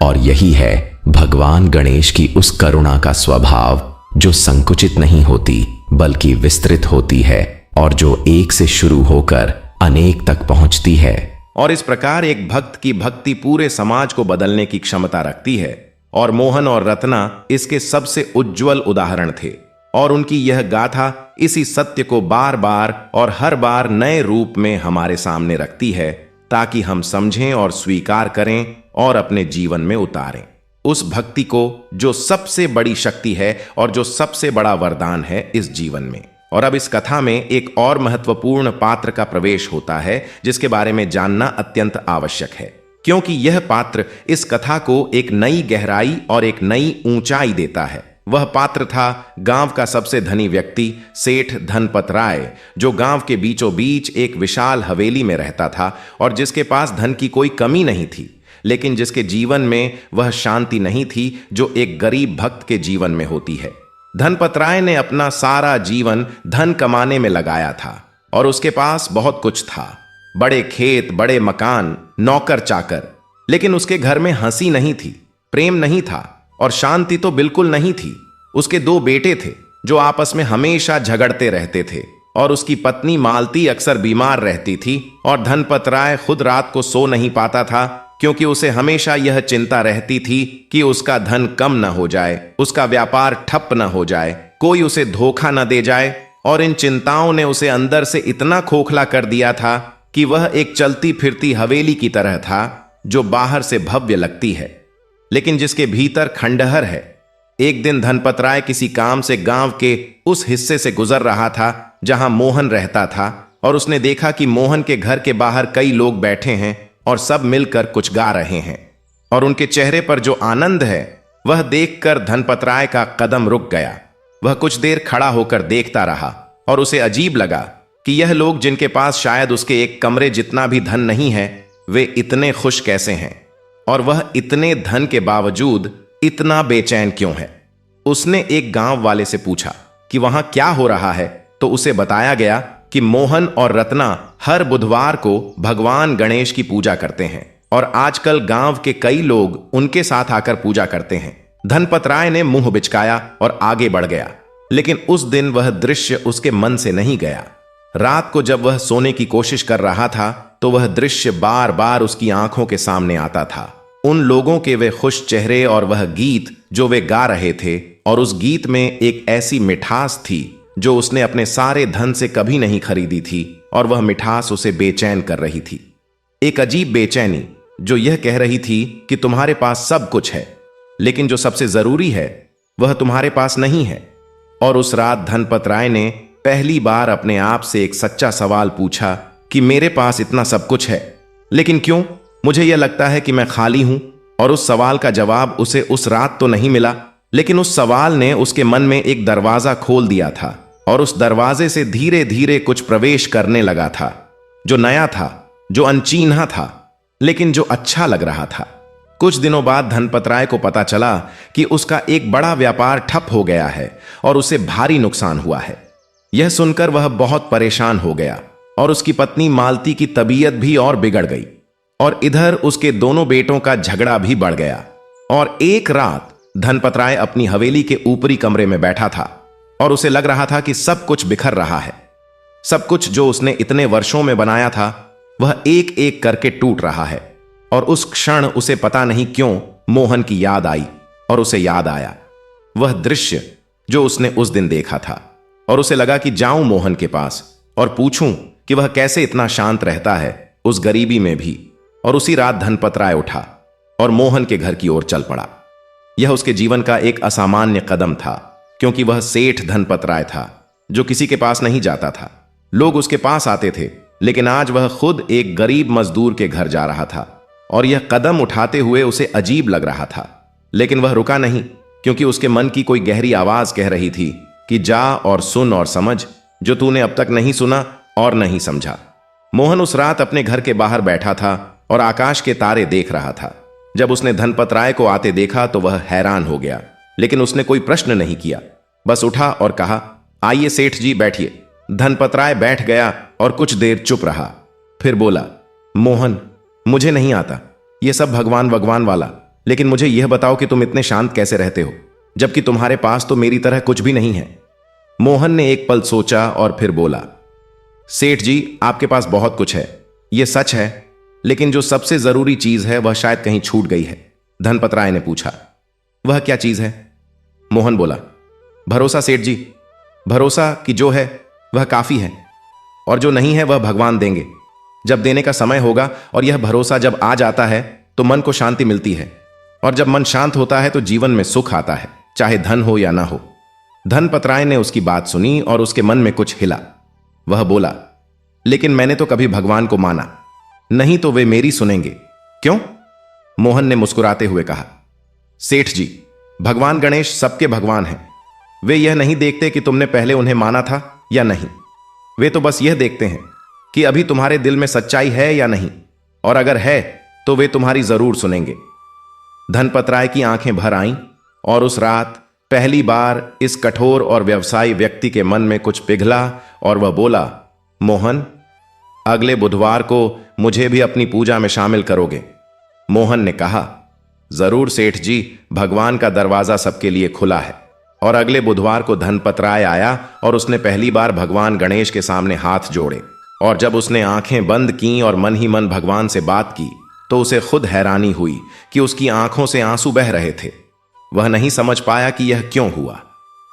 [SPEAKER 2] और यही है भगवान गणेश की उस करुणा का स्वभाव जो संकुचित नहीं होती बल्कि विस्तृत होती है और जो एक से शुरू होकर अनेक तक पहुंचती है।
[SPEAKER 3] और इस प्रकार एक भक्त की भक्ति पूरे समाज को बदलने की क्षमता रखती है। और मोहन और रत्ना इसके सबसे उज्जवल उदाहरण थे। और उनकी यह गाथा इसी सत्य को बार बार और हर बार नए रूप में हमारे सामने रखती है ताकि हम समझें और स्वीकार करें और अपने जीवन में उतारें उस भक्ति को जो सबसे बड़ी शक्ति है और जो सबसे बड़ा वरदान है इस जीवन में। और अब इस कथा में एक और महत्वपूर्ण पात्र का प्रवेश होता है जिसके बारे में जानना अत्यंत आवश्यक है, क्योंकि यह पात्र इस कथा को एक नई गहराई और एक नई ऊंचाई देता है। वह पात्र था गांव का सबसे धनी व्यक्ति सेठ धनपत राय, जो गांव के बीचों बीच एक विशाल हवेली में रहता था और जिसके पास धन की कोई कमी नहीं थी, लेकिन जिसके जीवन में वह शांति नहीं थी जो एक गरीब भक्त के जीवन में होती है। धनपत राय ने अपना सारा जीवन धन कमाने में लगाया था और उसके पास बहुत कुछ था, बड़े खेत, बड़े मकान, नौकर चाकर, लेकिन उसके घर में हंसी नहीं थी, प्रेम नहीं था और शांति तो बिल्कुल नहीं थी। उसके 2 बेटे थे जो आपस में हमेशा झगड़ते रहते थे और उसकी पत्नी मालती अक्सर बीमार रहती थी और धनपत राय खुद रात को सो नहीं पाता था क्योंकि उसे हमेशा यह चिंता रहती थी कि उसका धन कम न हो जाए, उसका व्यापार ठप न हो जाए, कोई उसे धोखा न दे जाए। और इन चिंताओं ने उसे अंदर से इतना खोखला कर दिया था कि वह एक चलती फिरती हवेली की तरह था जो बाहर से भव्य लगती है लेकिन जिसके भीतर खंडहर है। एक दिन धनपत राय किसी काम से गांव के उस हिस्से से गुजर रहा था जहां मोहन रहता था और उसने देखा कि मोहन के घर के बाहर कई लोग बैठे हैं और सब मिलकर कुछ गा रहे हैं और उनके चेहरे पर जो आनंद है वह देखकर धनपत राय का कदम रुक गया। वह कुछ देर खड़ा होकर देखता रहा और उसे अजीब लगा कि यह लोग जिनके पास शायद उसके एक कमरे जितना भी धन नहीं है वे इतने खुश कैसे हैं और वह इतने धन के बावजूद इतना बेचैन क्यों है। उसने एक गांव वाले से पूछा कि वहां क्या हो रहा है तो उसे बताया गया कि मोहन और रत्ना हर बुधवार को भगवान गणेश की पूजा करते हैं और आजकल गांव के कई लोग उनके साथ आकर पूजा करते हैं। धनपत राय ने मुंह बिचकाया और आगे बढ़ गया, लेकिन उस दिन वह दृश्य उसके मन से नहीं गया। रात को जब वह सोने की कोशिश कर रहा था तो वह दृश्य बार बार उसकी आंखों के सामने आता था, उन लोगों के वे खुश चेहरे और वह गीत जो वे गा रहे थे। और उस गीत में एक ऐसी मिठास थी जो उसने अपने सारे धन से कभी नहीं खरीदी थी और वह मिठास उसे बेचैन कर रही थी। एक अजीब बेचैनी जो यह कह रही थी कि तुम्हारे पास सब कुछ है लेकिन जो सबसे जरूरी है वह तुम्हारे पास नहीं है। और उस रात धनपत राय ने पहली बार अपने आप से एक सच्चा सवाल पूछा कि मेरे पास इतना सब कुछ है लेकिन क्यों मुझे यह लगता है कि मैं खाली हूं। और उस सवाल का जवाब उसे उस रात तो नहीं मिला, लेकिन उस सवाल ने उसके मन में एक दरवाजा खोल दिया था और उस दरवाजे से धीरे धीरे कुछ प्रवेश करने लगा था जो नया था, जो अनचीन्हा था, लेकिन जो अच्छा लग रहा था। कुछ दिनों बाद धनपत राय को पता चला कि उसका एक बड़ा व्यापार ठप हो गया है और उसे भारी नुकसान हुआ है। यह सुनकर वह बहुत परेशान हो गया और उसकी पत्नी मालती की तबीयत भी और बिगड़ गई और इधर उसके दोनों बेटों का झगड़ा भी बढ़ गया। और एक रात धनपत राय अपनी हवेली के ऊपरी कमरे में बैठा था और उसे लग रहा था कि सब कुछ बिखर रहा है। सब कुछ जो उसने इतने वर्षों में बनाया था वह एक एक करके टूट रहा है। और उस क्षण उसे पता नहीं क्यों मोहन की याद आई और उसे याद आया वह दृश्य जो उसने उस दिन देखा था। और उसे लगा कि जाऊं मोहन के पास और पूछूं कि वह कैसे इतना शांत रहता है उस गरीबी में भी। और उसी रात धनपत राय उठा और मोहन के घर की ओर चल पड़ा। यह उसके जीवन का एक असामान्य कदम था क्योंकि वह सेठ धनपत राय था जो किसी के पास नहीं जाता था। लोग उसके पास आते थे, लेकिन आज वह खुद एक गरीब मजदूर के घर जा रहा था और यह कदम उठाते हुए उसे अजीब लग रहा था। लेकिन वह रुका नहीं, क्योंकि उसके मन की कोई गहरी आवाज कह रही थी कि जा और सुन और समझ जो तूने अब तक नहीं सुना और नहीं समझा। मोहन उस रात अपने घर के बाहर बैठा था और आकाश के तारे देख रहा था। जब उसने धनपत राय को आते देखा तो वह हैरान हो गया, लेकिन उसने कोई प्रश्न नहीं किया, बस उठा और कहा, आइए सेठ जी बैठिए। धनपत राय बैठ गया और कुछ देर चुप रहा, फिर बोला, मोहन, मुझे नहीं आता यह सब भगवान भगवान वाला, लेकिन मुझे यह बताओ कि तुम इतने शांत कैसे रहते हो, जबकि तुम्हारे पास तो मेरी तरह कुछ भी नहीं है। मोहन ने एक पल सोचा और फिर बोला, सेठ जी, आपके पास बहुत कुछ है, यह सच है, लेकिन जो सबसे जरूरी चीज है वह शायद कहीं छूट गई है। धनपत राय ने पूछा, वह क्या चीज है? मोहन बोला, भरोसा सेठ जी, भरोसा कि जो है वह काफी है और जो नहीं है वह भगवान देंगे। जब देने का समय होगा और यह भरोसा जब आ जाता है तो मन को शांति मिलती है, और जब मन शांत होता है तो जीवन में सुख आता है, चाहे धन हो या ना हो। धनपत राय ने उसकी बात सुनी और उसके मन में कुछ हिला। वह बोला, लेकिन मैंने तो कभी भगवान को माना नहीं, तो वे मेरी सुनेंगे क्यों? मोहन ने मुस्कुराते हुए कहा, सेठ जी, भगवान गणेश सबके भगवान हैं। वे यह नहीं देखते कि तुमने पहले उन्हें माना था या नहीं, वे तो बस यह देखते हैं कि अभी तुम्हारे दिल में सच्चाई है या नहीं, और अगर है तो वे तुम्हारी जरूर सुनेंगे। धनपत राय की आंखें भर आईं और उस रात पहली बार इस कठोर और व्यवसायी व्यक्ति के मन में कुछ पिघला और वह बोला, मोहन, अगले बुधवार को मुझे भी अपनी पूजा में शामिल करोगे? मोहन ने कहा, जरूर सेठ जी, भगवान का दरवाजा सबके लिए खुला है। और अगले बुधवार को धनपत राय आया और उसने पहली बार भगवान गणेश के सामने हाथ जोड़े, और जब उसने आंखें बंद की और मन ही मन भगवान से बात की तो उसे खुद हैरानी हुई कि उसकी आंखों से आंसू बह रहे थे। वह नहीं समझ पाया कि यह क्यों हुआ,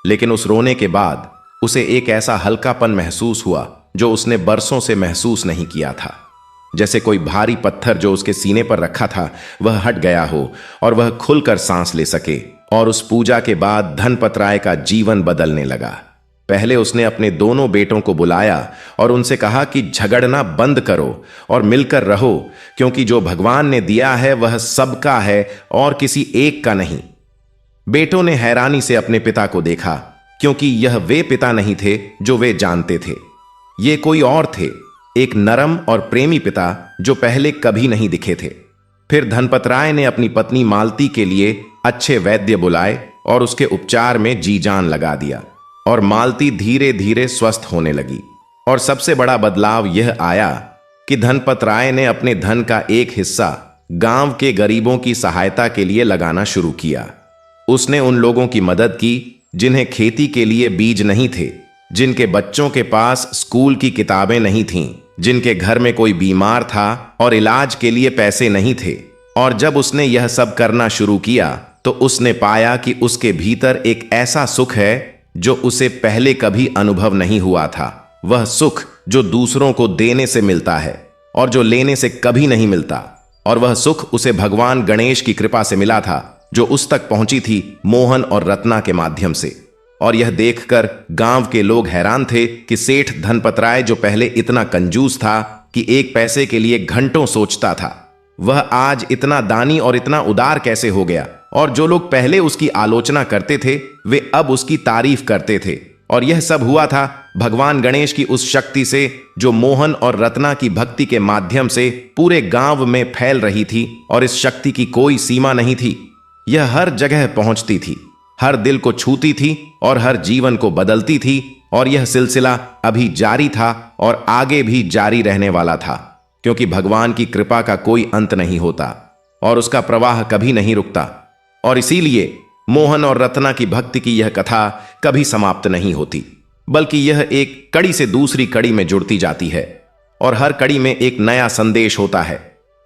[SPEAKER 3] लेकिन उस रोने के बाद उसे एक ऐसा हल्कापन महसूस हुआ जो उसने बरसों से महसूस नहीं किया था। जैसे कोई भारी पत्थर जो उसके सीने पर रखा था वह हट गया हो और वह खुलकर सांस ले सके। और उस पूजा के बाद धनपत राय का जीवन बदलने लगा। पहले उसने अपने दोनों बेटों को बुलाया और उनसे कहा कि झगड़ना बंद करो और मिलकर रहो, क्योंकि जो भगवान ने दिया है वह सबका है और किसी एक का नहीं। बेटों ने हैरानी से अपने पिता को देखा, क्योंकि यह वे पिता नहीं थे जो वे जानते थे। ये कोई और थे, एक नरम और प्रेमी पिता जो पहले कभी नहीं दिखे थे। फिर धनपत राय ने अपनी पत्नी मालती के लिए अच्छे वैद्य बुलाए और उसके उपचार में जी जान लगा दिया, और मालती धीरे धीरे स्वस्थ होने लगी। और सबसे बड़ा बदलाव यह आया कि धनपत राय ने अपने धन का एक हिस्सा गांव के गरीबों की सहायता के लिए लगाना शुरू किया। उसने उन लोगों की मदद की जिन्हें खेती के लिए बीज नहीं थे, जिनके बच्चों के पास स्कूल की किताबें नहीं थीं, जिनके घर में कोई बीमार था और इलाज के लिए पैसे नहीं थे। और जब उसने यह सब करना शुरू किया तो उसने पाया कि उसके भीतर एक ऐसा सुख है जो उसे पहले कभी अनुभव नहीं हुआ था। वह सुख जो दूसरों को देने से मिलता है और जो लेने से कभी नहीं मिलता। और वह सुख उसे भगवान गणेश की कृपा से मिला था, जो उस तक पहुंची थी मोहन और रत्ना के माध्यम से। और यह देखकर गांव के लोग हैरान थे कि सेठ धनपत राय, जो पहले इतना कंजूस था कि एक पैसे के लिए घंटों सोचता था, वह आज इतना दानी और इतना उदार कैसे हो गया। और जो लोग पहले उसकी आलोचना करते थे वे अब उसकी तारीफ करते थे। और यह सब हुआ था भगवान गणेश की उस शक्ति से जो मोहन और रत्ना की भक्ति के माध्यम से पूरे गांव में फैल रही थी। और इस शक्ति की कोई सीमा नहीं थी, यह हर जगह पहुंचती थी, हर दिल को छूती थी और हर जीवन को बदलती थी। और यह सिलसिला अभी जारी था और आगे भी जारी रहने वाला था, क्योंकि भगवान की कृपा का कोई अंत नहीं होता और उसका प्रवाह कभी नहीं रुकता। और इसीलिए मोहन और रत्ना की भक्ति की यह कथा कभी समाप्त नहीं होती, बल्कि यह एक कड़ी से दूसरी कड़ी में जुड़ती जाती है। और हर कड़ी में एक नया संदेश होता है,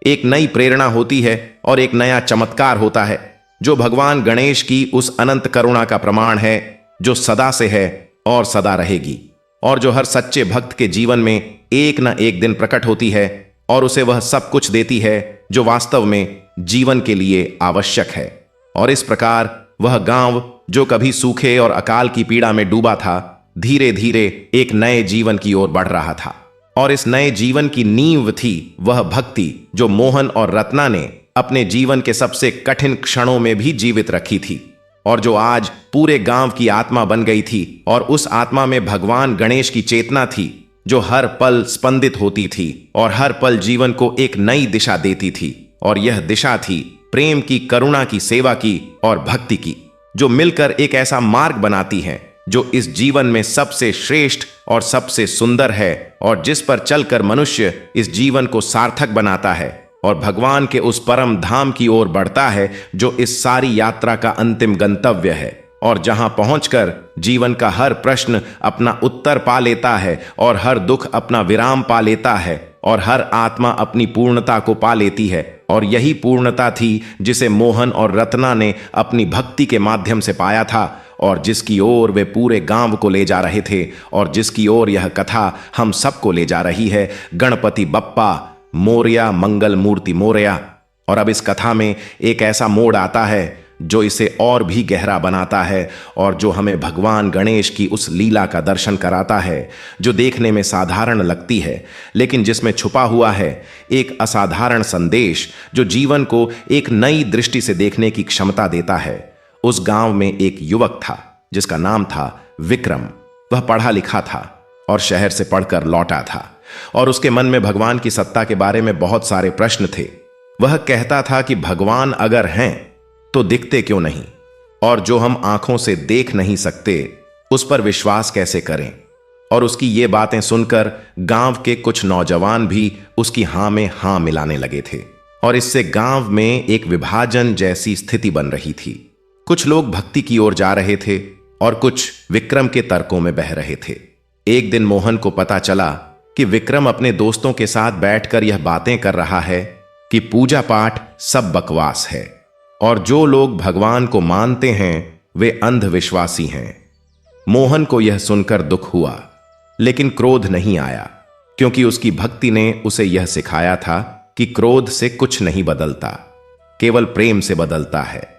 [SPEAKER 3] एक नई प्रेरणा होती है और एक नया चमत्कार होता है, जो भगवान गणेश की उस अनंत करुणा का प्रमाण है, जो सदा से है और सदा रहेगी, और जो हर सच्चे भक्त के जीवन में एक न एक दिन प्रकट होती है और उसे वह सब कुछ देती है जो वास्तव में जीवन के लिए आवश्यक है। और इस प्रकार वह गांव जो कभी सूखे और अकाल की पीड़ा में डूबा था, धीरे धीरे एक नए जीवन की ओर बढ़ रहा था। और इस नए जीवन की नींव थी वह भक्ति जो मोहन और रत्ना ने अपने जीवन के सबसे कठिन क्षणों में भी जीवित रखी थी, और जो आज पूरे गांव की आत्मा बन गई थी। और उस आत्मा में भगवान गणेश की चेतना थी जो हर पल स्पंदित होती थी और हर पल जीवन को एक नई दिशा देती थी। और यह दिशा थी प्रेम की, करुणा की, सेवा की और भक्ति की, जो मिलकर एक ऐसा मार्ग बनाती हैं जो इस जीवन में सबसे श्रेष्ठ और सबसे सुंदर है, और जिस पर चलकर मनुष्य इस जीवन को सार्थक बनाता है और भगवान के उस परम धाम की ओर बढ़ता है जो इस सारी यात्रा का अंतिम गंतव्य है, और जहां पहुंचकर जीवन का हर प्रश्न अपना उत्तर पा लेता है और हर दुख अपना विराम पा लेता है और हर आत्मा अपनी पूर्णता को पा लेती है। और यही पूर्णता थी जिसे मोहन और रत्ना ने अपनी भक्ति के माध्यम से पाया था, और जिसकी ओर वे पूरे गांव को ले जा रहे थे, और जिसकी ओर यह कथा हम सबको ले जा रही है। गणपति बप्पा मोरया, मंगल मूर्ति मोरया। और अब इस कथा में एक ऐसा मोड़ आता है जो इसे और भी गहरा बनाता है, और जो हमें भगवान गणेश की उस लीला का दर्शन कराता है जो देखने में साधारण लगती है, लेकिन जिसमें छुपा हुआ है एक असाधारण संदेश जो जीवन को एक नई दृष्टि से देखने की क्षमता देता है। उस गांव में एक युवक था जिसका नाम था विक्रम। वह पढ़ा लिखा था और शहर से पढ़कर लौटा था, और उसके मन में भगवान की सत्ता के बारे में बहुत सारे प्रश्न थे। वह कहता था कि भगवान अगर हैं तो दिखते क्यों नहीं, और जो हम आंखों से देख नहीं सकते उस पर विश्वास कैसे करें। और उसकी ये बातें सुनकर गांव के कुछ नौजवान भी उसकी हां में हां मिलाने लगे थे, और इससे गांव में एक विभाजन जैसी स्थिति बन रही थी। कुछ लोग भक्ति की ओर जा रहे थे और कुछ विक्रम के तर्कों में बह रहे थे। एक दिन मोहन को पता चला कि विक्रम अपने दोस्तों के साथ बैठकर यह बातें कर रहा है कि पूजा पाठ सब बकवास है, और जो लोग भगवान को मानते हैं वे अंधविश्वासी हैं। मोहन को यह सुनकर दुख हुआ, लेकिन क्रोध नहीं आया, क्योंकि उसकी भक्ति ने उसे यह सिखाया था कि क्रोध से कुछ नहीं बदलता, केवल प्रेम से बदलता है।